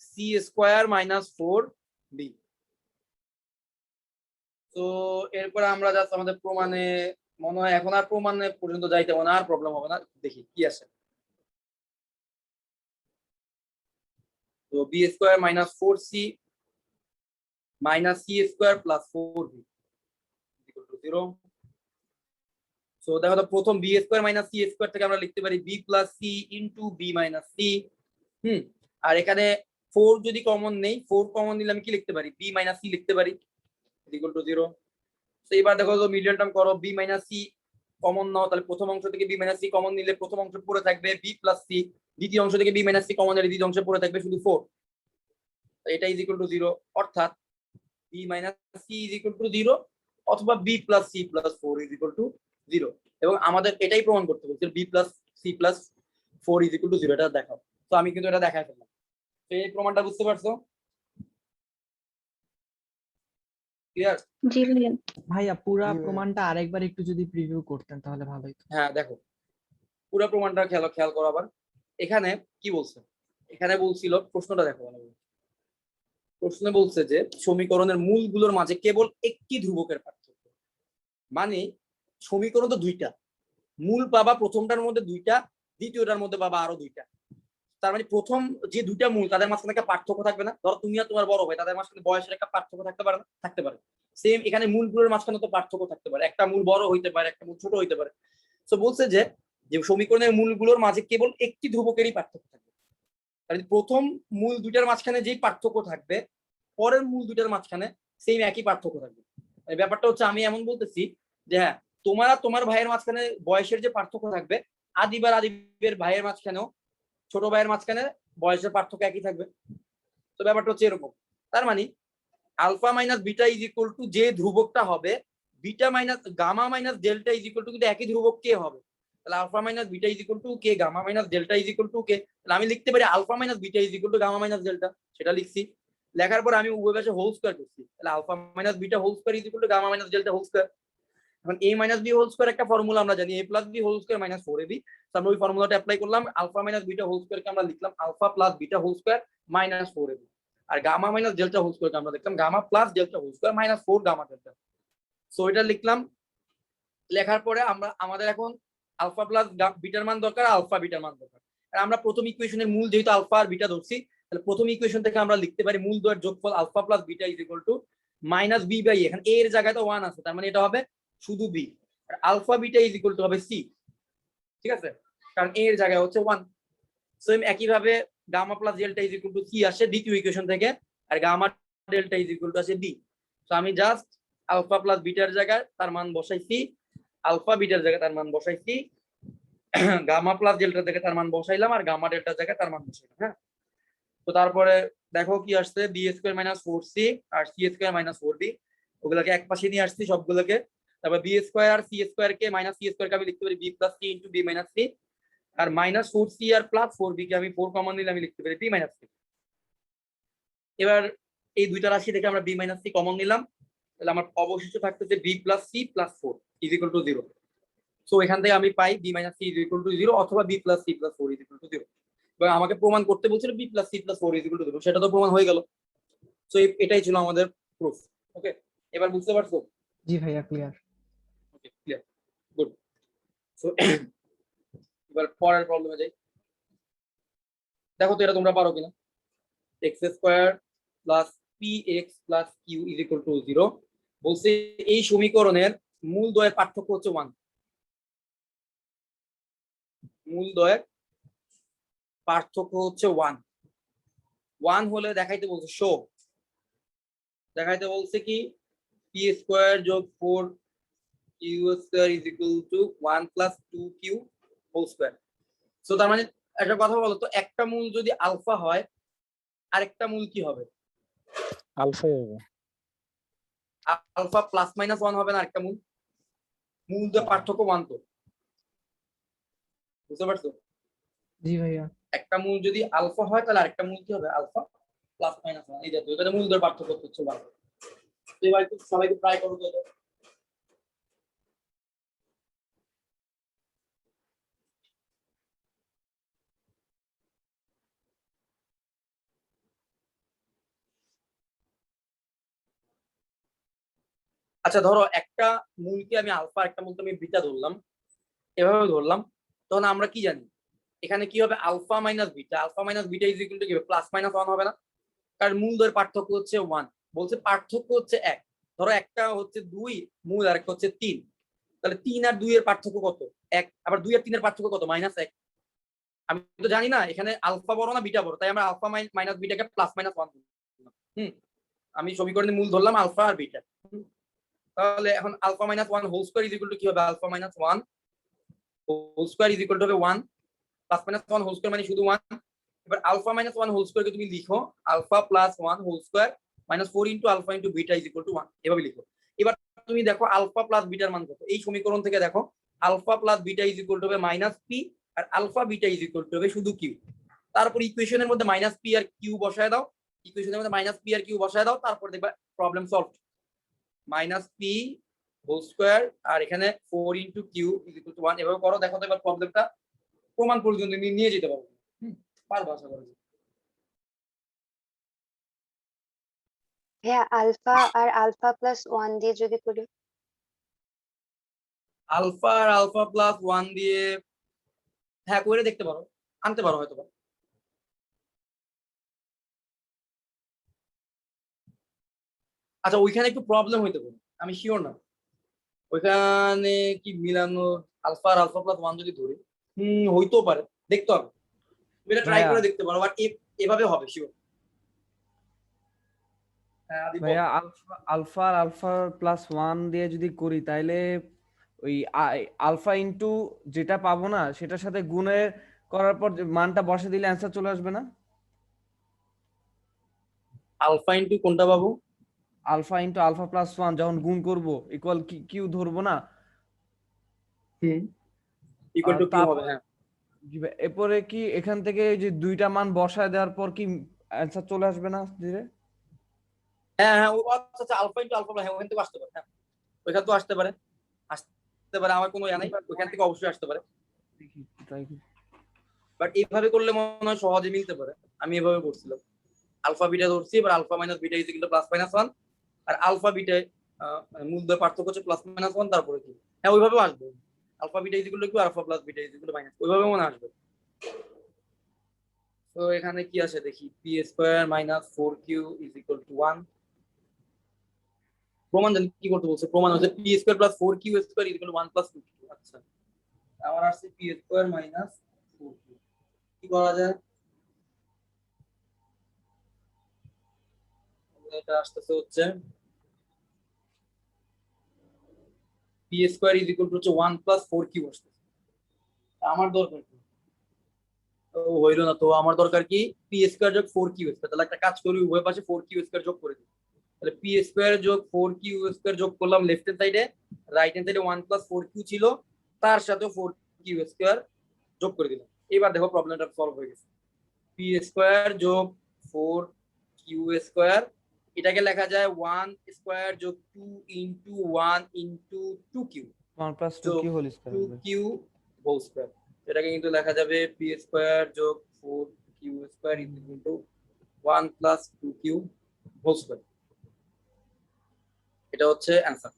সি স্কয়ার মাইনাস 4b। তো এরপর আমরা জাস্ট আমাদের প্রমাণে, মনে হয় এখন আর প্রমাণে পর্যন্ত যাইতে হবে না, আর প্রবলেম হবে না। দেখি কি আসে। তো b square minus 4c minus C square plus 4b equal to 0। So দেখো তো, প্রথম b square minus C square থেকে আমরা লিখতে পারি b plus c into b minus c. আর এখানে 4 যদি কমন নেই, 4 কমন নিলে আমি কি লিখতে পারি? বি মাইনাস সি লিখতে পারি ইকুয়াল টু 0। তো এবার দেখো তো মিডল টার্ম করো, বি মাইনাস সি কমন নাও, তাহলে প্রথম অংশ থেকে বি মাইনাস সি কমন নিলে প্রথম অংশ পড়ে থাকবে বি প্লাস সি, দ্বিতীয় অংশ থেকে বি মাইনাস সি কমন নিলে দ্বিতীয় অংশে পড়ে থাকবে শুধু 4। এটা ইজ ইকুয়াল টু 0, অর্থাৎ b minus c is equal to 0 অথবা b plus c plus 4 is equal to 0। এবং আমাদের এটাই প্রমাণ করতে বলছে b plus c plus 4 is equal to 0, এটা দেখাও। তো আমি কিন্তু এটা দেখাই ফেললাম। তো এই প্রমাণটা বুঝতে পারছো? ক্লিয়ার? জি ভাইয়া। ভাইয়া পুরা প্রমাণটা আরেকবার একটু যদি প্রিভিউ করতেন তাহলে ভালো হতো। হ্যাঁ দেখো, পুরো প্রমাণটা খেয়াল করো আবার। এখানে কি বলছে? এখানে বলছিল, প্রশ্নটা দেখো ভালো করে। প্রশ্নে বলছে যে সমীকরণের মূলগুলোর মাঝে কেবল একটি ধ্রুবকের পার্থক্য। মানে সমীকরণ তো দুইটা, মূল পাবা প্রথমটার মধ্যে দুইটা, দ্বিতীয়টার মধ্যে পাবা আরো দুইটা। তার মানে প্রথম যে দুইটা মূল তাদের মাঝখানে একটা পার্থক্য থাকবে না? ধরো তুমি আর তোমার বড় ভাই, তাদের মাঝখানে বয়সের একটা পার্থক্য থাকতে পারে না? থাকতে পারে। সেম এখানে মূলগুলোর মাঝখানে তো পার্থক্য থাকতে পারে, একটা মূল বড় হইতে পারে, একটা মূল ছোট হইতে পারে। তো বলছে যে সমীকরণের মূলগুলোর মাঝে কেবল একটি ধ্রুবকেরই পার্থক্য থাকবে। তাহলে প্রথম মূল দুইটার মাঝখানে যেই পার্থক্য থাকবে পরের মূল দুইটার মাঝখানে সেম একই পার্থক্য থাকবে। এই ব্যাপারটা হচ্ছে আমি এমন বলতেছি যে হ্যাঁ তোমার আর তোমার ভাইয়ের মাঝখানে বয়সের যে পার্থক্য থাকবে, আদিব আর আদিবের ভাইয়ের মাঝখানেও ছোট ভাইয়ের মাঝখানে বয়সের পার্থক্য একই থাকবে। তো ব্যাপারটা হচ্ছে এরকম। তার মানে alpha minus beta is equal to যে ধ্রুবকটা হবে, beta minus gamma minus delta is equal to কিন্তু একই ধ্রুবক কে হবে। তাহলে alpha minus beta is equal to k, gamma minus delta is equal to k. তাহলে আমি লিখতে পারি alpha minus beta is equal to gamma minus delta, সেটা লিখছি। লেখার পর আমি উভয় পাশে হোল স্কয়ার করছি, তাহলে alpha minus beta whole square is equal to gamma minus delta whole square. এখন a minus b whole square একটা ফর্মুলা আমরা জানি, a plus b whole square minus 4ab। তো আমরা ওই ফর্মুলাটা অ্যাপ্লাই করলাম, আলফা মাইনাস বিটা হোল স্কয়ারকে আমরা লিখলাম alpha plus beta whole square minus 4ab, আর গামা মাইনাস ডেল্টা হোল স্কয়ারকে আমরা লিখলাম gamma plus delta whole square minus 4 gamma delta. So এটা লিখলাম। লেখার পরে আমাদের এখন আলফা প্লাস বিটার মান দরকার, আলফা বিটার মান দরকার। আর আমরা প্রথম ইকুয়েশনের মূল যেহেতু আলফা আর বিটা ধরছি, তাহলে প্রথম ইকুয়েশন থেকে আমরা লিখতে পারি মূল দ্বয়ের যোগফল alpha plus beta is equal to minus B by a. এখানে এ এর জায়গায় তো 1 আছে, তার মানে এটা হবে শুধু বি, আর alpha beta is equal to হবে সি। ঠিক আছে, কারণ এ এর জায়গায় হচ্ছে 1। সেম একইভাবে gamma plus delta is equal to c আসে দ্বিতীয় ইকুয়েশন থেকে, আর gamma delta is equal to আসে বি। তো আমি জাস্ট আলফা প্লাস বিটার জায়গায় তার মান বসাইছি, আলফা বিটার জায়গায় তার মান বসাইছি, গামা প্লাস ডেল্টার জায়গায় তার মান বসাইলাম, আর গামা ডেল্টার জায়গায় তার মান বসাইলাম। হ্যাঁ, তো তারপরে দেখো কি আসছে, বি স্কয়ার মাইনাস 4c আর সি স্কয়ার মাইনাস 4b, ওগুলোকে এক পাশে নিয়ে আসছি সবগুলোকে। তারপর বি স্কয়ার আর সি স্কয়ার কে মাইনাস সি স্কয়ার কে আমি লিখতে পারি b plus c into b minus c, আর মাইনাস 4c আর প্লাস 4b কে আমি 4 কমন নিলে আমি লিখতে পারি বি মাইনাস সি। এবার এই দুইটা রাশি থেকে আমরা বি মাইনাস সি কমন নিলাম, তাহলে আমার অবশিষ্ট থাকতেছে b plus c plus 4 is equal to 0। So এখান থেকে আমি পাই b minus c is equal to 0 অথবা b plus c plus 4 is equal to 0। এবং আমাকে প্রমাণ করতে বলছিল b plus c plus 4 is equal to 0, সেটা তো প্রমাণ হয়ে গেল। সো এটাই ছিল আমাদের প্রুফ। ওকে, এবার বুঝতে পারছো? জি ভাইয়া ক্লিয়ার। ওকে, ক্লিয়ার, গুড। সো এবার পরের প্রবলেমে যাই। দেখো তো এটা তোমরা পারো কিনা। x square plus px plus q is equal to 0 বলছে এই সমীকরণের মূল দ্বয়ের পার্থক্য হচ্ছে 1। মূল দ্বয়ের পার্থক্য হচ্ছে 1। 1 হলে দেখাইতে বলছে শো, দেখাইতে বলছে কি p স্কয়ার যোগ 4q square is equal to 1 plus 2q whole square. So তার মানে একটা কথা বলো তো, একটা মূল যদি আলফা হয় আরেকটা মূল কি হবে? আলফাই হবে। আলফা প্লাস মাইনাস 1 হবে না আরেকটা মূল? মূল দ্বয়ের পার্থক্য 1 তো, বুঝতে পারছো? জি ভাইয়া। একটা মূল যদি আলফা হয় তাহলে আরেকটা মূল কি হবে? আলফা প্লাস মাইনাস 1, এই দেখো এখানে মূল দ্বয়ের পার্থক্য হচ্ছে 1। তো এবার একটু সবাইকে ট্রাই করো তো। আচ্ছা ধরো একটা মূলকে আমি আলফা, একটা মূলকে আমি বিটা ধরলাম, এভাবে ধরলাম, তখন আমরা কি জানি এখানে কি হবে? Alpha minus beta, alpha minus beta is equal to কি হবে? প্লাস মাইনাস 1 হবে না? কারণ মূল দ্বয়ের পার্থক্য হচ্ছে 1, বলছে পার্থক্য হচ্ছে 1। ধরো একটা হচ্ছে 2 মূল, আর একটা হচ্ছে 3, তাহলে 3 আর 2 এর পার্থক্য কত? 1। আবার 2 আর 3 এর পার্থক্য কত? -1। আমি তো জানি না এখানে আলফা বড় না বিটা বড়, তাই আমরা আলফা মাইনাস বিটাকে প্লাস মাইনাস 1 ধরলাম। আমি সমীকরণের মূল ধরলাম আলফা আর বিটা। তাহলে এখন alpha minus 1 whole square is equal to কি হবে? Alpha minus 1 whole square is equal to হবে 1, প্লাস মাইনাস 1 হোল স্কয়ার মানে শুধু 1। এবার আলফা মাইনাস 1 হোল স্কয়ারকে তুমি লিখো alpha plus 1 whole square minus 4 into alpha into beta is equal to 1, এভাবে লিখো। এবার তুমি দেখো আলফা প্লাস বিটার মান কত? এই সমীকরণ থেকে দেখো alpha plus beta is equal to হবে মাইনাস পি, আর alpha beta is equal to হবে শুধু কিউ। তারপর ইকুয়েশনের মধ্যে মাইনাস পি আর কিউ বসায় দাও, ইকুয়েশনের মধ্যে মাইনাস পি আর কিউ বসায় দাও, তারপর দেখবা problem solve. Minus p whole square আর এখানে 4 into q is equal to 1, এভাবে করো। দেখো তো এবার প্রবলেমটা প্রমাণ পর্যন্ত নিয়ে যেতে পারবে, পারবে আশা করি। হ্যাঁ, আলফা আর আলফা প্লাস 1 দিয়ে যদি করি। আলফা আর আলফা প্লাস 1 দিয়ে হ্যাঁ করে দেখতে পারো, আনতে পারো হয়তো। আচ্ছা ওইখানে একটু প্রবলেম হইতে পারে, আমি শিওর না ওইখানে কি মিলানো। আলফা আর আলফা প্লাস 1 যদি ধরি হইতেও পারে, দেখতে হবে, এটা ট্রাই করে দেখতে পারো। বাট এভাবে হবে শিওর। হ্যাঁ আদি বল। ভাইয়া আলফা আলফা আর আলফা প্লাস 1 দিয়ে যদি করি তাইলে ওই আলফা ইনটু যেটা পাবো না সেটার সাথে গুণের করার পর যে মানটা বসে দিলে অ্যান্সার চলে আসবে না? আলফা ইনটু কোনটা পাবো? আলফা ইনটু আলফা প্লাস 1 যখন গুণ করব ইকুয়াল কিউ ধরবো না? হুম, ইকুয়াল টু কিউ হবে, তারপর হ্যাঁ। এরপরে কি এখান থেকে এই যে দুইটা মান বসায় দেওয়ার পর কি অ্যান্সার চলে আসবে না ধীরে? হ্যাঁ হ্যাঁ, আচ্ছা আচ্ছা, আলফা ইনটু আলফা, হ্যাঁ ওখান থেকে আসতে পারে, হ্যাঁ ওইখান তো আসতে পারে, আসতে পারে, আমার কোনো ইয়া নাই, ওইখান থেকে অবশ্যই আসতে পারে। দেখি তাই কি? বাট এইভাবে করলে মনে হয় সহজে মিলতে পারে। আমি এভাবে করছিলাম, আলফা বিটা ধরছি, এবার alpha minus beta is equal to plus minus 1, আর আলফা বিটায় মূলদের পার্থক্য হচ্ছে প্লাস মাইনাস 1, তারপরে কি, হ্যাঁ ওইভাবেও আসবে, alpha beta is equal to alpha plus beta is equal to minus, ওইভাবে মনে আসবে। তো এখানে কি আসে দেখি, p square minus 4q is equal to 1। প্রমাণ জানি কি করতে বলছে, প্রমাণ হচ্ছে p square plus 4q square is equal to 1 plus 2q। আচ্ছা, আমার আসছে পি স্কয়ার মাইনাস 4q, কি করা যায়? এটা আসতেছে হচ্ছে p square is equal to হচ্ছে 1 প্লাস 4q আসতেছে। আমার দরকার কি? তো হইল না, তো আমার দরকার কি, পি স্কয়ার যোগ 4q স্কয়ার। তাহলে একটা কাজ করি, উভয় পাশে 4q স্কয়ার যোগ করে দিই। তাহলে পি স্কয়ার যোগ 4q স্কয়ার যোগ করলাম লেফট হ্যান্ড সাইডে, রাইট হ্যান্ড সাইডে 1 প্লাস 4q ছিল, তার সাথে 4q স্কয়ার যোগ করে দিলাম। এবার দেখো প্রবলেমটা সলভ হয়ে গেছে। পি স্কয়ার যোগ 4q স্কয়ার, এটাকে লেখা যায় 1 স্কয়ার যোগ 2 ইনটু 1 ইনটু 2q 1 প্লাস 2 যোগ কি হোল স্কয়ার হবে? 2q whole square. এটাকে কিন্তু লেখা যাবে পি স্কয়ার যোগ 4q square into 1 plus 2q whole square. এটা হচ্ছে অ্যান্সার।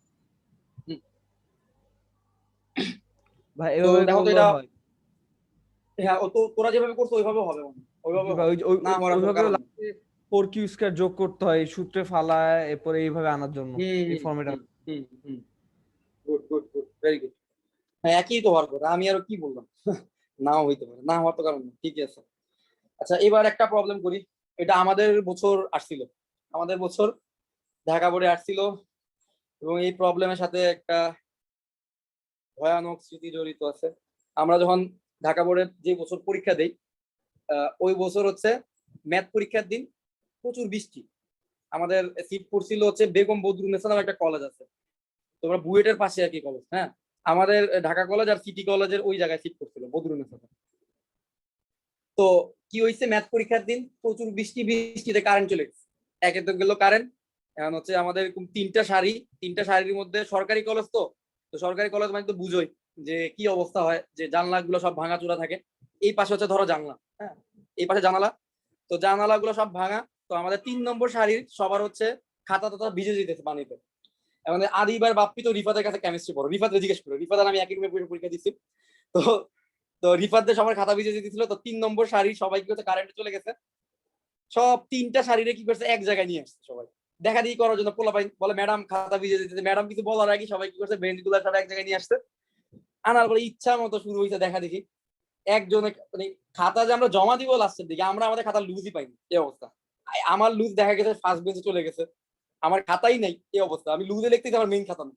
ভাই তো এভাবে দেখো তো করলেও এটা, হয়? হ্যাঁ ও তো তোরা যেভাবে করছো ওইভাবে হবে, ওইভাবে বা হবে, না হওয়ার কোনো ওইভাবেও কারণ নেই। লাস্টে 4q স্কয়ার যোগ করতে হয় এই সূত্রে ফালায় এরপরে এইভাবে আনার জন্য এই format. Good good good, very good. হ্যাঁ একই তো হওয়ার কথা, আমি আরো কি বললাম। নাও হইতে পারে, না হওয়ার তো কারণ নেই, ঠিকই আছে। আচ্ছা এবার একটা প্রবলেম করি, এটা আমাদের বছর আসছিল, আমাদের বছর ঢাকা বোর্ডে আসছিল, এবং এই প্রবলেমের সাথে একটা ভয়ানক স্মৃতি জড়িত আছে। আমরা যখন ঢাকা বোর্ডের যে বছর পরীক্ষা দেই, ওই বছর হচ্ছে ম্যাথ পরীক্ষার দিন প্রচুর বৃষ্টি। আমাদের সিট পড়ছিল হচ্ছে বেগম বদরুন্নেসা নামে একটা কলেজ আছে, তোমরা বুয়েটের পাশে আর কি কলেজ, হ্যাঁ আমাদের ঢাকা কলেজ আর সিটি কলেজের ওই জায়গায় সিট পড়ছিল বদরুন্নেসা। তো কি হয়েছে, ম্যাথ পরীক্ষার দিন প্রচুর বৃষ্টি, বৃষ্টিতে কারেন্ট চলে গেছে, একে তো গেল কারেন্ট। এখন হচ্ছে আমাদের তিনটা শাড়ির মধ্যে সরকারি কলেজ, তো তো সরকারি কলেজ মানে তো বুঝোই যে কি অবস্থা হয়, যে জানলা গুলো সব ভাঙাচোরা থাকে। এই পাশে হচ্ছে ধরো জানলা, হ্যাঁ এই পাশে জানালা, তো জানালা গুলো সব ভাঙা। তো আমাদের 3 নম্বর শাড়ির সবার হচ্ছে খাতা টাতা ভিজে যেতেছে পানিতে। এখন আদিবার বাপ্পি তো রিফাতের কাছে কেমিস্ট্রি পড়ো, রিফাতকে জিজ্ঞেস করো, রিফাত আর আমি একই রুমে পরীক্ষা দিচ্ছি। তো তো রিফাতদের সবার খাতা ভিজে যেতেছিল, তো 3 নম্বর শাড়ি সবাই কি হচ্ছে কারেন্টে চলে গেছে, সব তিনটা শাড়িরে কি করছে এক জায়গায় নিয়ে আসছে সবাই দেখা দেখি করার জন্য। পোলাপাই বলে ম্যাডাম খাতা ভিজে যেতেছে, ম্যাডাম কিছু বলার আগে সবাই কি করছে বেঞ্চ গুলা সব এক জায়গায় নিয়ে আসছে, আনার পরে ইচ্ছা মতো শুরু হয়েছে দেখা দেখি। একজনে মানে খাতা যে আমরা জমা দিব লাস্টের দিকে, আমরা আমাদের খাতা লুজই পাইনি, এই অবস্থা। আমার লুজ দেখা গেছে ফার্স্ট বেঞ্চে চলে গেছে, আমার খাতাই নাই, এই অবস্থা। আমি লুজে লিখতেছি, আমার মেইন খাতা না।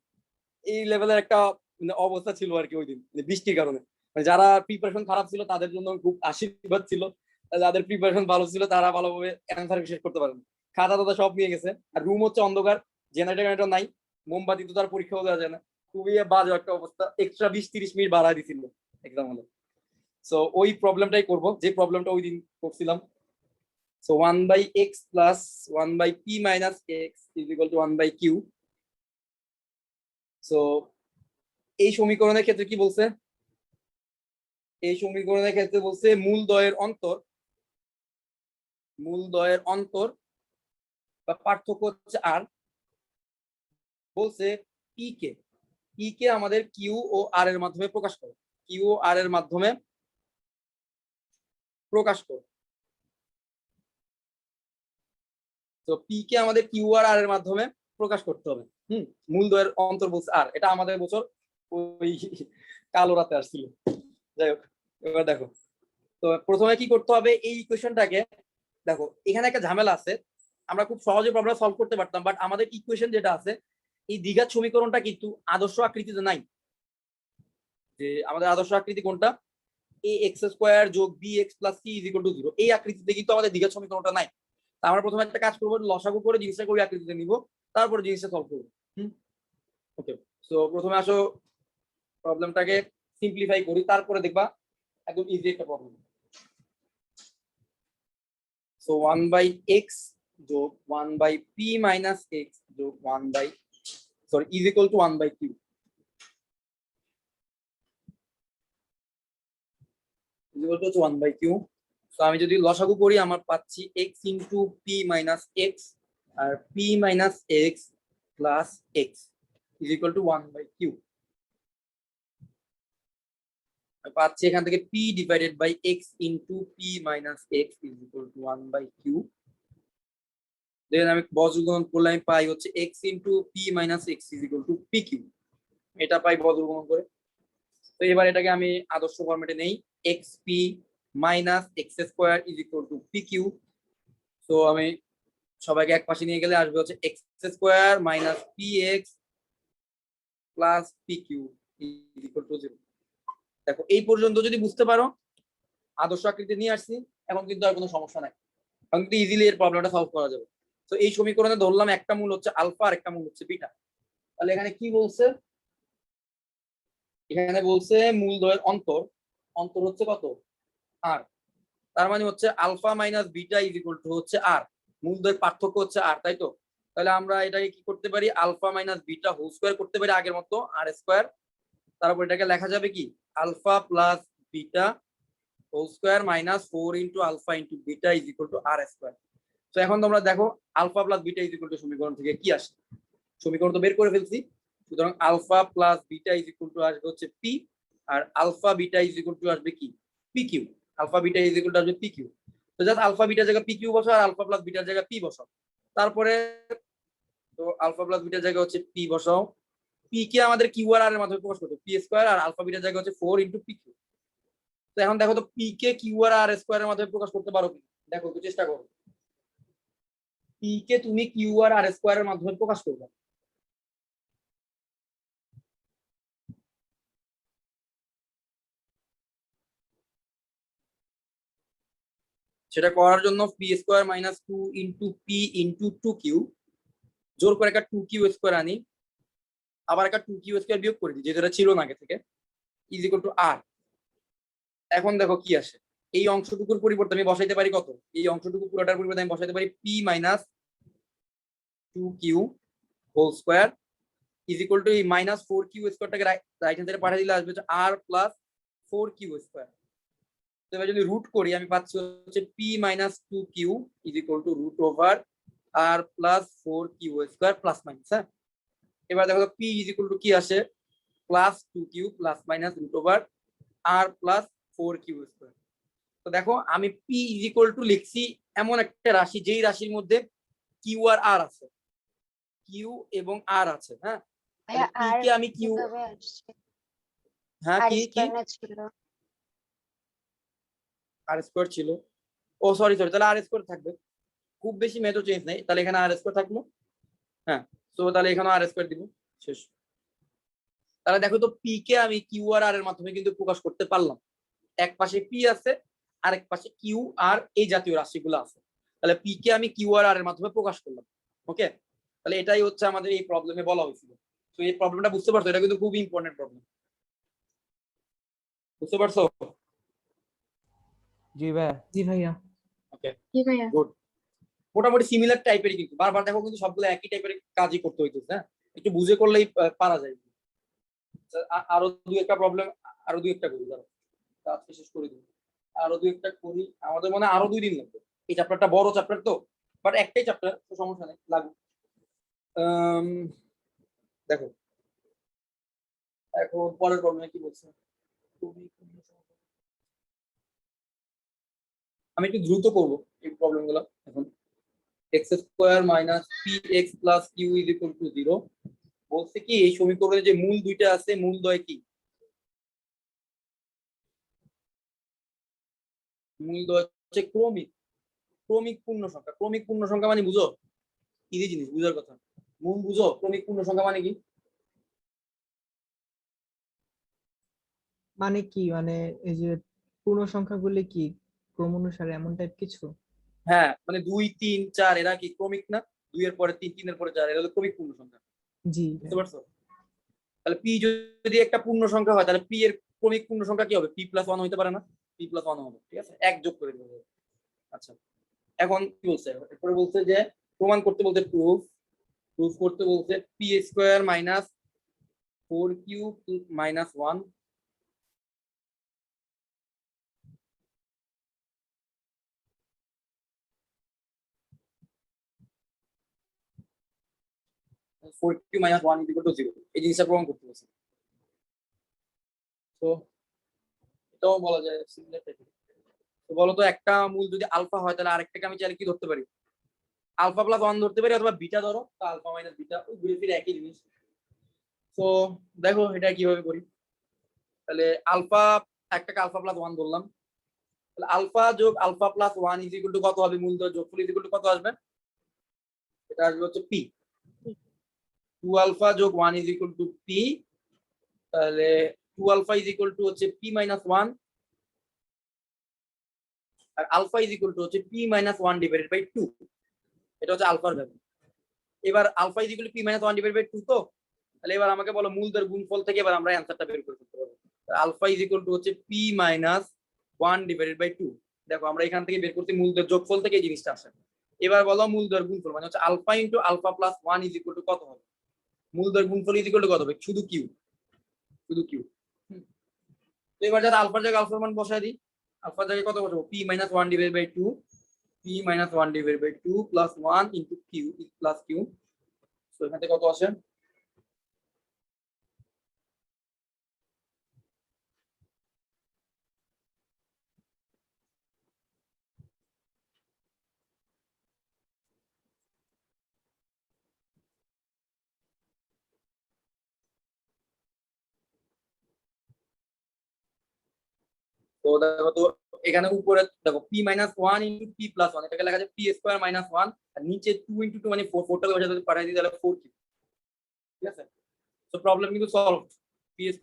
এই লেভেলের একটা মানে অবস্থা ছিল আর কি ওই দিন, মানে বৃষ্টির কারণে। মানে যারা প্রিপারেশন খারাপ ছিল তাদের জন্য খুব আশীর্বাদ ছিল, যাদের প্রিপারেশন ভালো ছিল তারা ভালোভাবে অ্যান্সার শেষ করতে পারেন। খাতা টাতা সব নিয়ে গেছে, আর রুম হচ্ছে অন্ধকার, জেনারেটর নাই, মোমবাতি তো তার পরীক্ষাও দেওয়া যায় না, খুবই বাজে একটা অবস্থা। এক্সট্রা 20-30 মিনিট বাড়ায় দিছিল এক্সাম হলে। সো ওই প্রবলেমটাই করব, যে প্রবলেমটা ওই দিন করছিলাম। So 1/x plus 1/p minus x is equal to 1/q। So এই সমীকরণের ক্ষেত্রে কি বলছে, এই সমীকরণের ক্ষেত্রে বলছে মূলদ্বয়ের অন্তর বা পার্থক্য হচ্ছে আর, বলছে পি কে আমাদের কিউ ও আর এর মাধ্যমে প্রকাশ করে, কিউ ও আর এর মাধ্যমে প্রকাশ করে। তো পি কে আমাদের কিউ আর আর এর মাধ্যমে প্রকাশ করতে হবে। মূলদ্বয়ের অন্তর বলছে আর, এটা আমাদের বছর ওই কালো রাতে আসছিল। যাই হোক, এবার দেখো তো প্রথমে কি করতে হবে, এই ইকুয়েশনটাকে দেখো, এখানে একটা ঝামেলা আছে। আমরা খুব সহজে প্রবলেম সলভ করতে পারতাম, বাট আমাদের ইকুয়েশন যেটা আছে এই দ্বিঘাত সমীকরণটা কিন্তু আদর্শ আকৃতিতে নাই। যে আমাদের আদর্শ আকৃতি কোনটা, এ এক্স স্কোয়ার যোগ B x plus C is equal to 0, এই আকৃতিতে কিন্তু আমাদের দ্বিঘাত সমীকরণটা নাই। তা আমরা প্রথমে একটা কাজ করবো, লসাগু করে জিনিসটা করে আকৃতিতে নিব, তারপরে জিনিসটা সলভ করবো। ওকে, সো প্রথমে আসো প্রবলেমটাকে সিম্পলিফাই করি, তারপরে দেখবা একদম ইজি একটা প্রবলেম। সো 1/x যোগ 1/p মাইনাস x যোগ 1 is equal to 1/q। Equal to 1/q। তো আমি যদি লসাগু করি আমার পাচ্ছি x into p minus x আর p minus x plus x is equal to 1/q। পাচ্ছি এখান থেকে p divided by x into p minus x is equal to 1/q। Then আমি বজ্রগুণন করলে আমি পাই হচ্ছে x into p minus x is equal to pq। এটা পাই বজ্রগুণন করে। তো এবার এটাকে আমি আদর্শ ফরম্যাটে নেই, xp minus x square is equal to pq। তো আমি সবাইকে এক পাশে নিয়ে গেলে আসবে হচ্ছে x square minus px plus pq is equal to 0। দেখো এই পর্যন্ত যদি বুঝতে পারো আদর্শ আকৃতি নিয়ে আসছি, এখন কিন্তু আর কোনো সমস্যা নাই, এখন কিন্তু ইজিলি এর প্রবলেমটা সলভ করা যাবে। তো এই সমীকরণে ধরলাম একটা মূল হচ্ছে আলফা আর একটা মূল হচ্ছে বিটা। তাহলে এখানে কি বলছে, এখানে বলছে মূলদ্বয়ের অন্তর, অন্তর হচ্ছে কত আর, তার মানে হচ্ছে alpha minus beta is equal to হচ্ছে আর, মূলদ্বয়ের পার্থক্য হচ্ছে আর, তাই তো? তাহলে আমরা এটাকে কি করতে পারি, alpha minus beta whole square করতে পারি আগের মতো আর স্কোয়ার, তারপর এটাকে লেখা যাবে কি alpha plus beta whole square minus 4 into alpha into beta is equal to r square. তো এখন তোমরা দেখো alpha plus beta is equal to সমীকরণ থেকে কি আসে, সমীকরণ তো বের করে ফেলছি, সুতরাং alpha plus beta is equal to আসবে হচ্ছে পি, আর alpha beta is equal to আসবে কি p q. Alpha beta is equal to আসবে পি কিউ। তো জাস্ট আলফা বিটার জায়গায় পি কিউ বসাও আর আলফা প্লাস বিটার জায়গায় পি বসাও। তারপরে তো আলফা প্লাস বিটার জায়গায় হচ্ছে পি বসাও, পি কে আমাদের কিউ আর এর মাধ্যমে প্রকাশ করতে পি স্কয়ার, আর আলফা বিটার জায়গায় হচ্ছে 4 ইনটু পি কিউ। তো এখন দেখো তো P K Q R square এর মাধ্যমে প্রকাশ করতে পারো কি, দেখো একটু চেষ্টা করো। পি কে তুমি কিউ আর স্কয়ার এর মাধ্যমে প্রকাশ করবে, সেটা করার জন্য P square minus 2 into P into 2q, জোর করে একটা 2q স্কয়ার আনি, আবার একটা 2q স্কয়ার বিয়োগ করে দিই যেটা ছিল না আগে থেকে, ইজ ইকুয়াল টু আর। এখন দেখো কি আসে, এই অংশটুকুর পরিবর্তে আমি বসাইতে পারি কত, এই অংশটুকু পুরোটার পরিবর্তে আমি বসাইতে পারি p minus 2q whole square is equal to এই মাইনাস 4q স্কয়ারটাকে রাইট হ্যান্ড সাইডে পাঠিয়ে দিলে আসবে হচ্ছে আর প্লাস 4q স্কয়ার। তো এবার যদি রুট করি আমি পাচ্ছি হচ্ছে P minus 2q is equal to root over R plus 4q square plus minus. হ্যাঁ, এবার দেখো পি ইজ ইকুয়াল টু কি আসে, plus 2q plus minus root over R plus 4q square. তো দেখো আমি পি ইজ ইকুয়াল টু লিখছি এমন একটা রাশি যেই রাশির মধ্যে কিউ আর আর আছে, কিউ এবং আর আছে। হ্যাঁ, ভাইয়া পি আর কে আমি কিউ, কিভাবে আসছে? হ্যাঁ আর কি কি স্কয়ার না ছিল? আর স্কয়ার ছিল, ও সরি সরি, তাহলে আর স্কয়ার থাকবে, খুব বেশি মেথড চেঞ্জ নেই, তাহলে এখানে আর স্কয়ার থাকলো। হ্যাঁ, তো তাহলে এখানে আর স্কয়ার দিব, শেষ। তাহলে দেখো তো পি কে আমি কিউ আর আর এর মাধ্যমে কিন্তু প্রকাশ করতে পারলাম, এক পাশে পি আছে আর এক পাশে কিউ আর এই জাতীয় রাশিগুলো আছে, তাহলে পি কে আমি কিউ আর আর এর মাধ্যমে প্রকাশ করলাম। ওকে, তাহলে এটাই হচ্ছে আমাদের এই প্রবলেমে বলা হয়েছিল। তো এই প্রবলেমটা বুঝতে পারছো, এটা কিন্তু খুব ইম্পর্টেন্ট প্রবলেম, বুঝতে পারছো? জি ভাই। জি ভাইয়া। ওকে কি ভাইয়া? গুড, মোটামুটি সিমিলার টাইপেরই, কিন্তু বারবার দেখো কিন্তু সবগুলো একই টাইপের কাজই করতে হইতেছে। হ্যাঁ, একটু বুঝে করলেই পারা যায়। আরো দুই একটা প্রবলেম, আরো দুই একটা করি, দাঁড়াও আজকে শেষ করে দিই, আরো দুই একটা করি, আমাদের মনে হয় আরো 2 দিন লাগবে, এই চ্যাপ্টারটা বড় চ্যাপ্টার তো, বাট একটাই চ্যাপ্টার তো সমস্যা নেই, লাগুক। দেখো এখন পরের প্রবলেমে কি বলছে, আমি একটু দ্রুত করবো এই প্রবলেম গুলো এখন। X square minus p x plus q is equal to 0 বলছে কি, এই সমীকরণে যে মূল দুইটা আছে মূলদ্বয় কি, মূলদ্বয় হচ্ছে ক্রমিক। ক্রমিক পূর্ণ সংখ্যা। ক্রমিক পূর্ণ সংখ্যা মানে বুঝো, ইজি জিনিস, বুঝার কথা। মূল বুঝো ক্রমিক পূর্ণ সংখ্যা মানে কি? মানে কি, মানে এই যে পূর্ণ সংখ্যাগুলি কি ক্রম অনুসারে এমন টাইপ কিছু? হ্যাঁ, মানে 2 3 4 এরা কি ক্রমিক না? 2 এর পরে 3, 3 এর পরে 4, এরা হলো ক্রমিক পূর্ণ সংখ্যা। জি বুঝতে পারছো? তাহলে পি যদি একটা পূর্ণ সংখ্যা হয়, তাহলে পি এর ক্রমিক পূর্ণ সংখ্যা কি হবে? p+1 হইতে পারে না? p+1 হবে, ঠিক আছে, এক যোগ করে দেবো। আচ্ছা, এখন কি বলছে? এরপরে বলছে যে প্রমাণ করতে বলতে প্রুফ করতে বলছে p² - 4q - 1 4q - 1 = 0, এই জিনিসটা প্রমাণ করতে বলছে। তো এটাও বলা যায় সিমিলার টাইপের। তো বলো তো, একটা মূল যদি আলফা হয়, তাহলে আরেকটাকে আমি চাইলে কি ধরতে পারি? আলফা প্লাস 1 ধরতে পারি, অথবা বিটা ধরো, তো আলফা মাইনাস বিটা, ওই ঘুরে ফিরে একই জিনিস। তো দেখো এটা কিভাবে করি। তাহলে আলফা, একটাকে আলফা প্লাস 1 ধরলাম, তাহলে আলফা যোগ আলফা প্লাস 1 = কত হবে? মূল ধর যোগফল = কত আসবে? এটা আসবে হচ্ছে পি। 2 আলফা যোগ 1 = পি, তাহলে 2 আলফা হচ্ছে p - 1, আর আলফা হচ্ছে p - 1/2। এটা হচ্ছে আলফার ভ্যালু। এবার আলফা p - 1/2 তো, তাহলে এবার আমাকে বলো মূলদের গুণফল থেকে এবার আমরা অ্যানসারটা বের করে ফেলতে পারবো। আলফা হচ্ছে p - 1/2। দেখো আমরা এখান থেকে বের করতে মূলদের যোগফল থেকে এই জিনিসটা আসে। এবার বলো মূলদের গুণফল মানে হচ্ছে আলফা ইনটু আলফা প্লাস 1 = কত হবে? মূলদের গুণফল কত হবে? শুধু কিউ, শুধু কিউ। তো এবার যাতে আলফার জায়গায় আলফার মান বসায় দিই, আলফার জায়গায় কত বসাবো? p - 1/2, p - 1/2 plus 1 into q plus q. তো এখান থেকে কত আসে? তো দেখো তো, এখানে উপরে দেখো p - 1 ইনটু p+1, এটাকে লেখা যায় p² - 1, আর নিচে 2 ইনটু 2 মানে 4, 4টাকে বসাতে পাঠাই দিই, তাহলে 4 কিউ। ঠিক আছে, তো প্রবলেম কিন্তু সলভ। p² -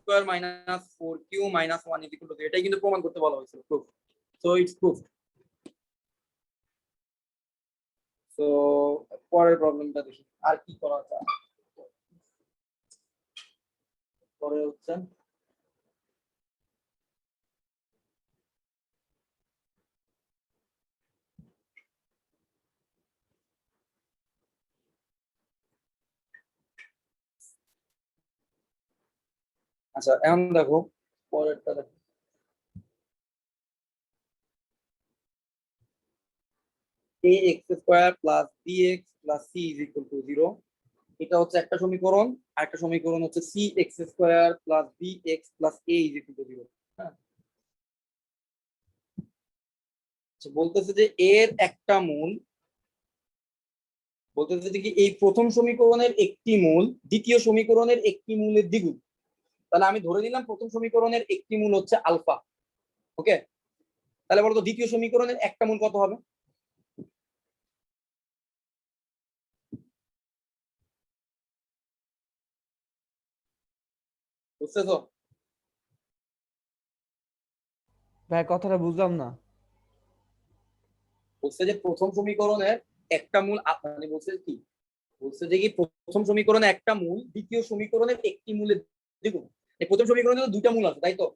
4q - 1 = 0, এটাই কিন্তু প্রমাণ করতে বলা হয়েছিল, প্রুফ। So it's proof. তো পরের প্রবলেমটা দেখি আর কি করা যায়। পরে হচ্ছে আচ্ছা, এখন দেখো পরেরটা দেখো। ax² + bx + c = 0, এটা হচ্ছে একটা সমীকরণ। আর একটা সমীকরণ হচ্ছে cx² + bx + a = 0। হ্যাঁ, আচ্ছা, বলতেছে যে এর একটা মূল, বলতেছে যে কি এই প্রথম সমীকরণের একটি মূল দ্বিতীয় সমীকরণের একটি মূলের দ্বিগুণ। তাহলে আমি ধরে নিলাম প্রথম সমীকরণের একটি মূল হচ্ছে আলফা। ওকে, তাহলে বলতো দ্বিতীয় সমীকরণের একটা মূল কত হবে? বুঝতেছো? ভাই কথাটা বুঝলাম না। বলছে যে প্রথম সমীকরণের একটা মূল মানে বলছে কি, বলছে যে কি প্রথম সমীকরণে একটা মূল দ্বিতীয় সমীকরণের একটি মূলের দ্বিগুণ। এই প্রথম সমীকরণে তো দুইটা মূল আছে, তাই তো?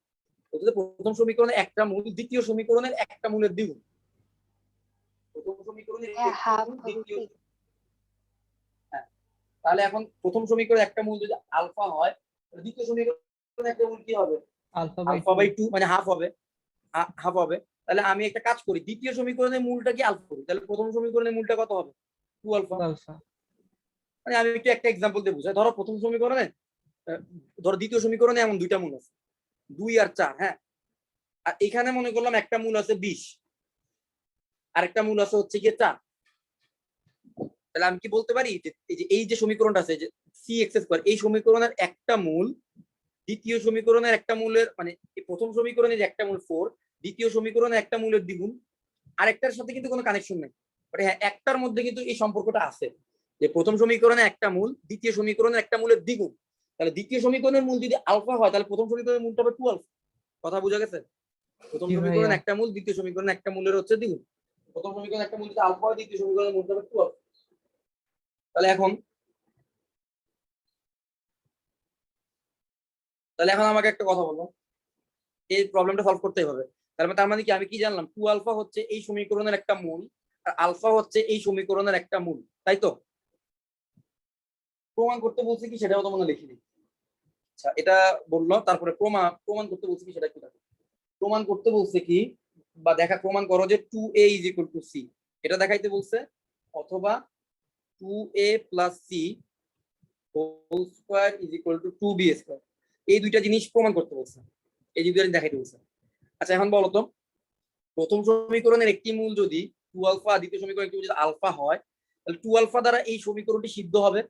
বলছে প্রথম সমীকরণে একটা মূল দ্বিতীয় সমীকরণের একটা মূলের দ্বিগুণ। প্রথম সমীকরণের হ্যাঁ, একটি হাফ মূল হবে দ্বিতীয়, কি? হ্যাঁ, তাহলে এখন প্রথম সমীকরণে একটা মূল যদি আলফা হয়, তাহলে দ্বিতীয় সমীকরণে একটা মূল কি হবে? আলফা আলফা বাই বাই 2, মানে হাফ হবে, হাফ হবে। তাহলে আমি একটা কাজ করি, দ্বিতীয় সমীকরণের মূলটা কি আলফা করি, তাহলে প্রথম সমীকরণের মূলটা কত হবে? 2 আলফা। 2 আলফা। মানে আমি একটু একটা এক্সাম্পল দিয়ে বুঝাই। ধরো প্রথম সমীকরণে, ধরো দ্বিতীয় সমীকরণে এমন দুইটা মূল আছে, 2 আর 4। হ্যাঁ, আর এখানে মনে করলাম একটা মূল আছে 20, আরেকটা মূল আছে হচ্ছে গিয়ে 4। তাহলে আমি কি বলতে পারি যে এই যে সমীকরণটা আছে যে cx², এই সমীকরণের একটা মূল দ্বিতীয় সমীকরণের একটা মূলের, মানে প্রথম সমীকরণের একটা মূল 4, দ্বিতীয় সমীকরণের একটা মূলের দ্বিগুণ, আরেকটার সাথে কিন্তু কোনো কানেকশন নেই, বাট হ্যাঁ একটার মধ্যে কিন্তু এই সম্পর্কটা আছে, যে প্রথম সমীকরণে একটা মূল, দ্বিতীয় সমীকরণের একটা মূলের দ্বিগুণ। তাহলে দ্বিতীয় সমীকরণের মূল যদি আলফা হয়, তাহলে প্রথম সমীকরণের মূলটা হবে 2 আলফা। কথা বোঝা গেছে? প্রথম জি সমীকরণ ভাইয়া। একটা মূল, দ্বিতীয় সমীকরণ একটা মূলের হচ্ছে দ্বিগুণ। প্রথম সমীকরণ একটা মূল যদি আলফা হয়, দ্বিতীয় সমীকরণের মূলটা হবে 2 আলফা। তাহলে এখন আমাকে একটা কথা বলো, এই প্রবলেমটা সলভ করতেই হবে। তার মানে কি, আমি কি জানলাম 2 আলফা হচ্ছে এই সমীকরণের একটা মূল, আর আলফা হচ্ছে এই সমীকরণের একটা মূল, তাই তো? প্রমাণ করতে বলছি কি সেটাও তো মনে লিখিনি। আচ্ছা এটা বললো, তারপরে প্রমাণ করতে বলছি কি সেটা কি থাকে? প্রমাণ করতে বলছে কি, বা প্রমাণ করো যে 2a is equal to c, এটা দেখাইতে বলছে, অথবা 2a plus c whole square is equal to 2b square, এই দুইটা জিনিস প্রমাণ করতে বলছে, এই দুইটা জিনিস দেখাইতে বলছে। আচ্ছা এখন বলো তো, প্রথম সমীকরণের একটি মূল যদি 2 আলফা, দ্বিতীয় সমীকরণের একটি মূল যদি আলফা হয়, তাহলে 2 আলফা দ্বারা এই সমীকরণটি সিদ্ধ হবে।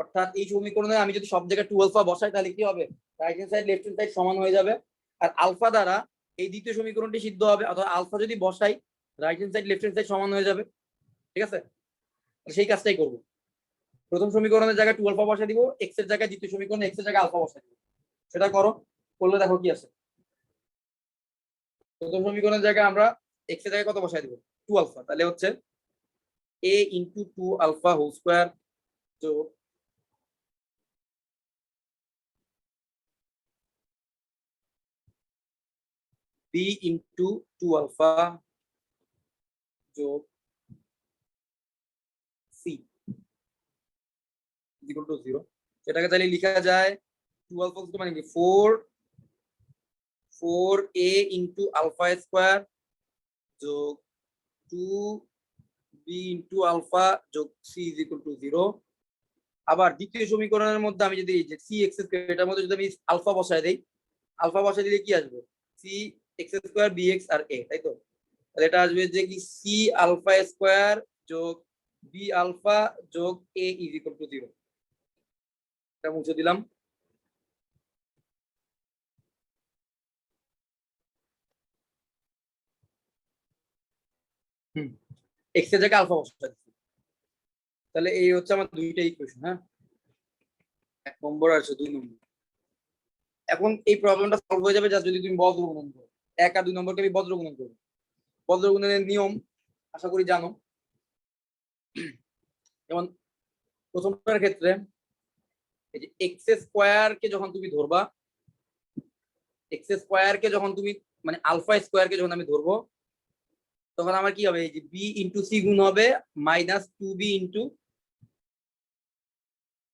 অর্থাৎ এই সমীকরণে আমি যদি সব জায়গায় 2 আলফা বসাই, তাহলে কি হবে, right hand side left hand side সমান হয়ে যাবে। আর আলফা দ্বারা এই দ্বিতীয় সমীকরণটি সিদ্ধ হবে, অথবা আলফা যদি বসাই, right hand side left hand side সমান হয়ে যাবে। ঠিক আছে, সেই কাজটাই করব। প্রথম সমীকরণের জায়গায় 2 আলফা বসাই দিব, এক্স এর জায়গায় দ্বিতীয় সমীকরণে এক্স এর জায়গায় আলফা বসাই দিব। সেটা করো, করলে দেখো কি আছে। প্রথম সমীকরণের জায়গায় আমরা এক্স এর জায়গায় কত বসাই দিব, 2 আলফা, তাহলে হচ্ছে a into 2 alpha whole square যোগ b ইনটু 2 আলফা যোগ c ইকুয়াল টু 0। সেটাকে তাহলে লেখা যায় 2 আলফা মানে কি 4a ইনটু আলফা স্কয়ার যোগ 2b ইনটু আলফা যোগ c ইজ ইকুয়াল টু 0। আবার দ্বিতীয় সমীকরণের মধ্যে আমি যদি এই যে c x স্কয়ার, এটার মধ্যে যদি আমি আলফা বসায় দেই, আলফা বসায় দিলে কি আসবে, c x স্কয়ার bx আর a, তাই তো? তাহলে এটা আসবে যে কি c আলফা স্কয়ার যোগ b আলফা যোগ a ইজ ইকুয়াল টু 0। এটা মুছে দিলাম। x এর জায়গায় আলফা বসাই দিচ্ছি। তাহলে এই হচ্ছে আমার দুইটা ইকুয়েশন। হ্যাঁ, 1 নম্বর আর 2 নম্বর। এখন এই প্রবলেমটা সলভ হয়ে যাবে যা যদি তুমি বজ্র গুণন করো। 1 আর 2 নম্বরকে আমি বজ্র গুণন করব। বজ্র গুণনের নিয়ম আশা করি জানো। যেমন প্রথমটার ক্ষেত্রে এই যে এক্স স্কয়ার কে যখন তুমি ধরবা, এক্স স্কয়ার কে যখন তুমি মানে আলফা স্কয়ার কে যখন আমি ধরবো, তখন আমার কি হবে, এই যে বি ইন্টু সি গুণ হবে minus 2b into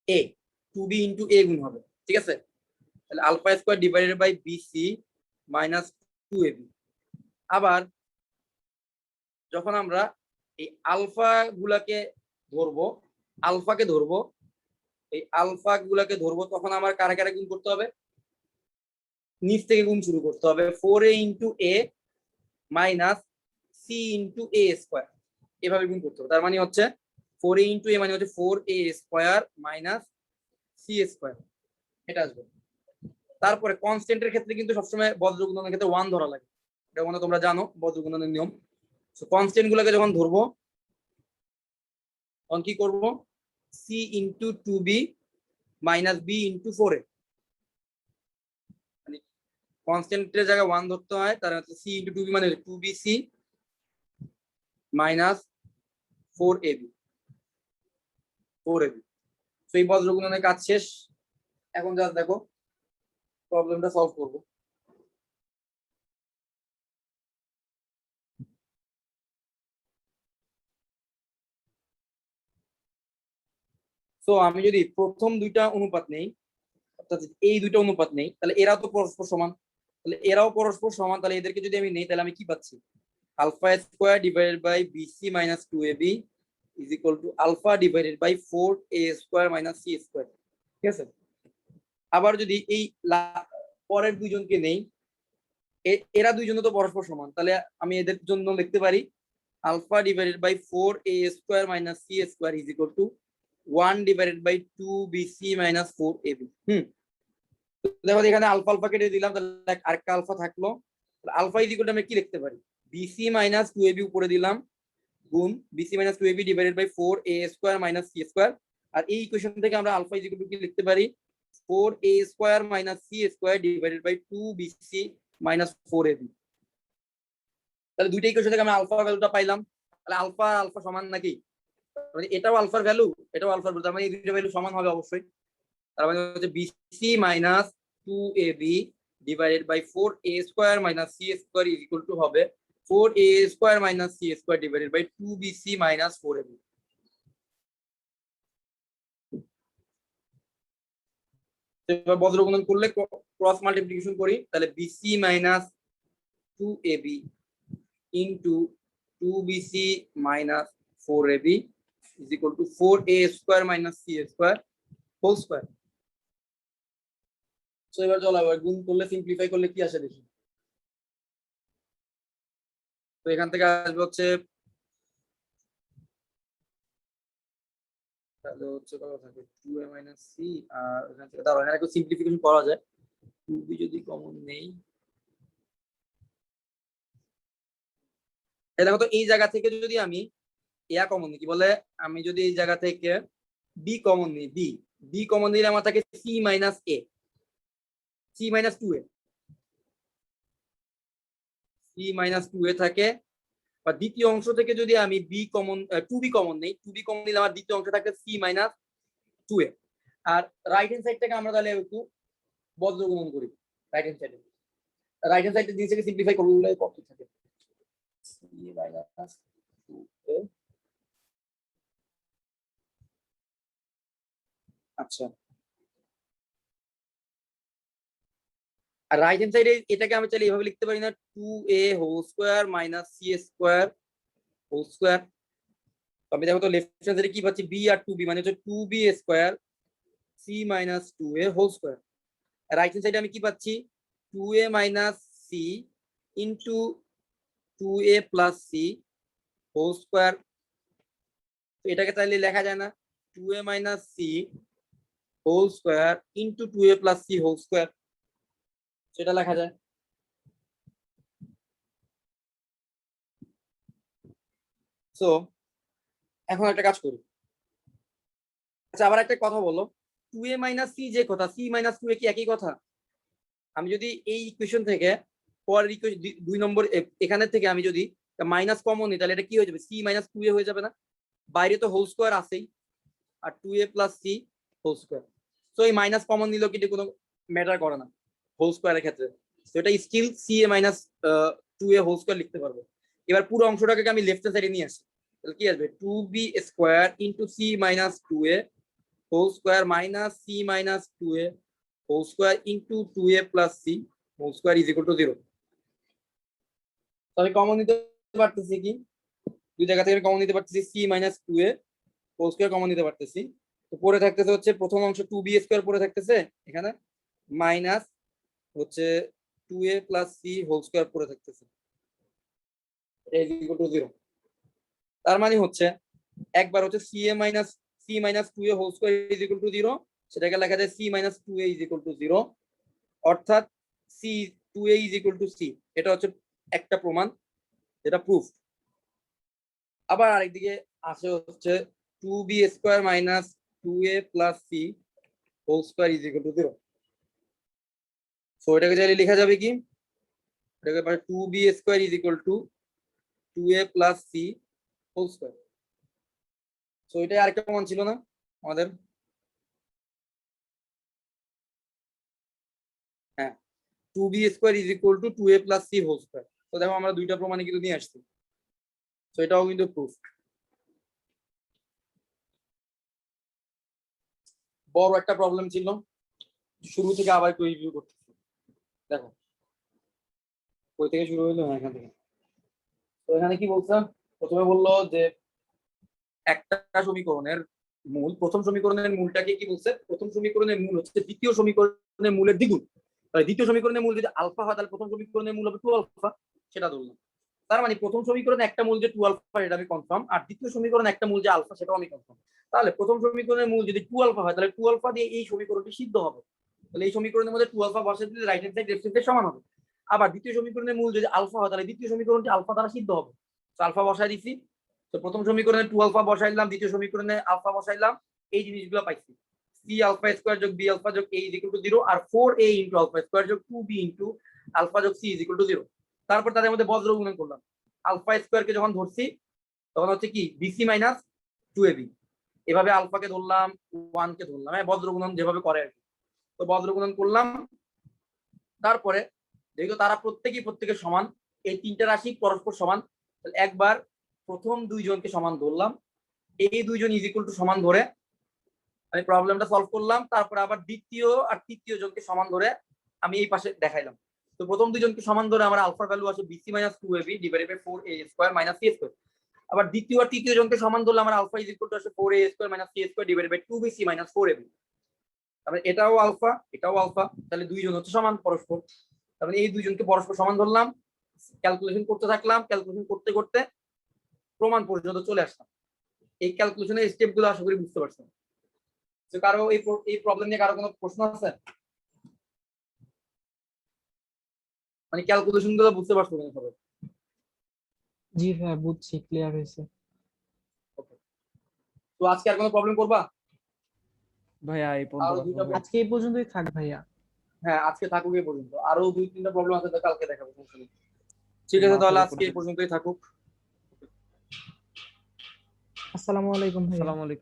a, 2b into a গুণ হবে। ঠিক আছে, তাহলে alpha square divided by bc minus 2ab। আবার যখন আমরা এই আলফা গুলাকে ধরবো, আলফাকে ধরবো, এই আলফা গুলাকে ধরবো, তখন আমার কারা কারা গুণ করতে হবে, নিচ থেকে গুণ শুরু করতে হবে। 4a ইন্টু এ মাইনাস সি ইন্টু এ স্কোয়ার, এভাবে গুণ করতে হবে। তার মানে হচ্ছে 4a ইন্টু এ মানে হচ্ছে 4a square minus c square, এটা আসবে। তারপরে কনস্ট্যান্টের ক্ষেত্রে কিন্তু সবসময় বজ্র গুণনের ক্ষেত্রে 1 ধরা লাগে, এটা মানে তোমরা জানো বজ্র গুণনের নিয়ম। কনস্ট্যান্ট গুলোকে যখন ধরবো, তখন কি করব, c into 2b minus b into 4a, মানে কনস্ট্যান্টের জায়গায় 1 ধরতে হয়, তার হচ্ছে সি ইন্টু 2b মানে 2bc মাইনাস 4ab। তো এই বজ্র গুণনের কাজ শেষ। এখন জাস্ট দেখো প্রবলেমটা সলভ করব। তো আমি যদি প্রথম দুইটা অনুপাত নেই, অর্থাৎ এই দুইটা অনুপাত নেই, তাহলে এরাও তো পরস্পর সমান, তাহলে এরাও পরস্পর সমান, তাহলে এদেরকে যদি আমি নেই, তাহলে আমি কি পাচ্ছি, alpha square divided by bc minus 2ab is equal to alpha divided by 4a square minus c square. ঠিক আছে, আবার যদি এই পরের দুইজনকে নেই, এরা দুইজন তো পরস্পর সমান, তাহলে আমি এদের জন্য লিখতে পারি alpha divided by 4a square minus c square is equal to 1 divided by 2bc minus 4ab। দেখো এখানে আলফা আলফা কেটে দিলাম, তাহলে আরেকটা আলফা থাকলো। আলফা ইজ ইকুয়াল টু আমরা কি লিখতে পারি, বিসি মাইনাস টু এবি উপরে দিলাম গুণ BC minus two AB divided by 4a square minus C square. আর এই ইকুয়েশন থেকে আমরা আলফা ইজ ইকুয়াল টু কি লিখতে পারি 4a square minus C square divided by 2bc minus 4ab। তাহলে দুইটা ইকুয়েশন থেকে আমরা আলফা ভ্যালুটা পাইলাম। তাহলে আলফা আলফা সমান নাকি, মানে এটাও আলফার ভ্যালু এটাও আলফার ভ্যালু, তার মানে এই দুইটা ভ্যালু সমান হবে অবশ্যই। তার মানে হচ্ছে bc minus 2ab divided by 4a square minus C square is equal to হবে 4a square minus C square divided by 2bc minus 4ab। এবার বজ্রগুণন করলে ক্রস মাল্টিপ্লিকেশন করি, তাহলে bc minus 2ab into 2bc minus 4ab is equal to 4a square minus C square whole square. তো এবার চলো এবার গুণ করলে সিম্পলিফাই করলে কি আসে দেখি। তো এখান থেকে আসবে হচ্ছে তাহলে হচ্ছে কত থাকে 2a মাইনাস c, আর এখান থেকে দাঁড়াও এখানে একটু সিম্পলিফিকেশন করা যায়। 2b যদি কমন নেই, এই দেখো তো এই জায়গা থেকে যদি আমি ইয়া কমন নিই, কি বলে আমি যদি এই জায়গা থেকে b কমন নিই, b কমন নিলে আমার থাকে c minus a, c minus 2a, c minus 2a থাকে। বা দ্বিতীয় অংশ থেকে যদি আমি b কমন 2b কমন নেই, 2b কমন নিলে আমার দ্বিতীয় অংশ থাকে c মাইনাস 2a। আর রাইট হ্যান্ড সাইড থেকে আমরা তাহলে একটু বজ্রগুণন করি। রাইট হ্যান্ড সাইডে জিনিসটাকে সিম্পলিফাই করলে কত থাকে c মাইনাস 2a। আচ্ছা, আর রাইট হ্যান্ড সাইডে এটাকে আমি চাইলে এইভাবে লিখতে পারি না 2a whole square minus c square whole square. তো আমি দেখো তো লেফট হ্যান্ড সাইডে কি পাচ্ছি b আর 2b মানে হচ্ছে 2b square c minus 2a whole square. আর রাইট হ্যান্ড সাইডে আমি কি পাচ্ছি 2a minus c into 2a plus c whole square. তো এটাকে তাহলে লেখা যায় না 2a minus c whole square into 2a plus c whole square, সেটা লেখা যায়। সো এখন একটা কাজ করি। আচ্ছা আবার একটা কথা বলো, 2a মাইনাস c যে কথা, c মাইনাস 2a কি একই কথা? আমি যদি এই ইকুয়েশন থেকে পরের ইকুয়েশন 2 নম্বর এখানে থেকে আমি যদি মাইনাস কমন নিই, তাহলে এটা কি হয়ে যাবে c মাইনাস 2a হয়ে যাবে না? বাইরে তো হোল স্কয়ার আছেই, আর 2a plus c whole square. So এই মাইনাস কমন নিলেও কিন্তু কোনো ম্যাটার করে না হোল স্কয়ারের ক্ষেত্রে। তো এটা still ca minus 2a whole square লিখতে পারবো। এবার পুরো অংশটাকে আমি লেফট সাইডে নিয়ে আসি, তাহলে কি আসবে 2b square into c minus 2a whole square minus c minus 2a whole square into 2a plus c whole square is equal to 0। তাহলে কমন নিতে পারতেছি কি, দুই জায়গা থেকে কমন নিতে পারতেছি c minus 2a whole square common নিতে পারতেছি। তো পরে থাকতেছে হচ্ছে প্রথম অংশ 2b স্কয়ার পরে থাকতেছে এখানে মাইনাস হচ্ছে 2a plus c whole square পরে থাকতেছে, এটা ইজ ইকুয়াল টু 0। তার মানে হচ্ছে একবার হচ্ছে c minus 2a whole square is equal to 0, সেটাকে লেখা যায় c minus 2a is equal to 0, অর্থাৎ c 2a is equal to c। এটা হচ্ছে একটা প্রমাণ, যেটা প্রুফ। আবার আরেকদিকে আসে হচ্ছে 2b square minus 2a plus c whole square is equal to 0। So এটাকে চাইলে লেখা যাবে কি, এটাকে পারে 2b square is equal to 2a plus c whole square. So এটা আরেকটা প্রমাণ ছিল না আমাদের? হ্যাঁ, 2b square is equal to 2a plus c whole square. তো দেখো আমরা দুইটা প্রমাণই কিন্তু নিয়ে আসছি, তো এটাও কিন্তু প্রুফ। বড় একটা প্রবলেম ছিল, শুরু থেকে আবার একটু রিভিউ করতেছি। দেখো কই থেকে শুরু হইলো, এখান থেকে। তো এখানে কি বলছে, প্রথমে বললো যে একটা সমীকরণের মূল, প্রথম সমীকরণের মূলটাকে কি বলছে, প্রথম সমীকরণের মূল হচ্ছে দ্বিতীয় সমীকরণের মূলের দ্বিগুণ। তাহলে দ্বিতীয় সমীকরণের মূল যদি আলফা হয়, তাহলে প্রথম সমীকরণের মূল হবে 2 আলফা, সেটা ধরলাম। তার মানে প্রথম সমীকরণে একটা মূল যে 2 আলফা এটা আমি কনফার্ম, আর দ্বিতীয় সমীকরণে একটা মূল যে আলফা সেটাও আমি কনফার্ম। তাহলে প্রথম সমীকরণের মূল যদি 2 আলফা হয়, তাহলে 2 আলফা দিয়ে এই সমীকরণটি সিদ্ধ হবে। তাহলে এই সমীকরণের মধ্যে 2 আলফা বসিয়ে দিলে right hand side left side সমান হবে। আবার দ্বিতীয় সমীকরণের মূল যদি আলফা হয় তাহলে দ্বিতীয় সমীকরণটি আলফা দ্বারা সিদ্ধ হবে। তো আলফা বসাই দিছি, তো প্রথম সমীকরণে 2 আলফা বসাইলাম, দ্বিতীয় সমীকরণে আলফা বসাইলাম, এই জিনিসগুলো পাইছি। c আলফা স্কয়ার যোগ b আলফা যোগ a = 0 আর 4a * আলফা স্কয়ার যোগ 2b * আলফা যোগ c = 0। তারপর তাদের মধ্যে বজ্র গুণন করলাম। আলফা স্কয়ারকে যখন ধরছি তখন হচ্ছে কি bc - 2ab, এভাবে আলফাকে ধরলাম 1 কে ধরলাম, হ্যাঁ বজ্র গুণন যেভাবে করে আর কি। তো বজ্র গুণন করলাম, তারপরে যেহেতু তারা প্রত্যেকের সমান, এই তিনটা রাশি পরস্পর সমান, তাহলে একবার প্রথম দুইজনকে সমান ধরলাম, এই দুইজন = সমান ধরে আমি প্রবলেমটা সলভ করলাম। তারপরে আবার দ্বিতীয় আর তৃতীয় জনকে সমান ধরে আমি এই পাশে দেখাইলাম। তো প্রথম দুইজনকে সমান ধরে আমার আলফার ভ্যালু আসে bc - 2ab / 4a² - c²। আবার দ্বিতীয় আর তৃতীয় জনকে সমান ধরলে আমার আলফা আসে 4a² - c² / 2bc - 4ab। তারপরে এটাও আলফা, এটাও আলফা, তাহলে দুইজন হচ্ছে সমান পরস্পর। তারপরে এই দুইজনকে পরস্পর সমান ধরলাম, ক্যালকুলেশন করতে থাকলাম, ক্যালকুলেশন করতে করতে প্রমাণ পর্যন্ত চলে আসলাম। এই ক্যালকুলেশনের স্টেপগুলো আশা করি বুঝতে পারছেন। তো কারো এই প্রবলেম নিয়ে কারো কোনো প্রশ্ন আছে? মানে ক্যালকুলেশন গুলো বুঝতে পারছো কিনা সবাই? জি ভাইয়া বুঝছি, ক্লিয়ার হয়েছে। তো আজকে আর কোনো প্রবলেম করবা? ভাইয়া এই আরো পর্যন্ত দুইটা আজকে এই পর্যন্তই থাক ভাইয়া। হ্যাঁ আজকে থাকুক এই পর্যন্ত, আরো 2-3টা প্রবলেম আছে, তো কালকে দেখাবো, সমস্যা নেই। ঠিক আছে, তাহলে আজকে এই পর্যন্তই থাকুক। আসসালামু আলাইকুম ভাইয়া। আসসালামু আলাইকুম।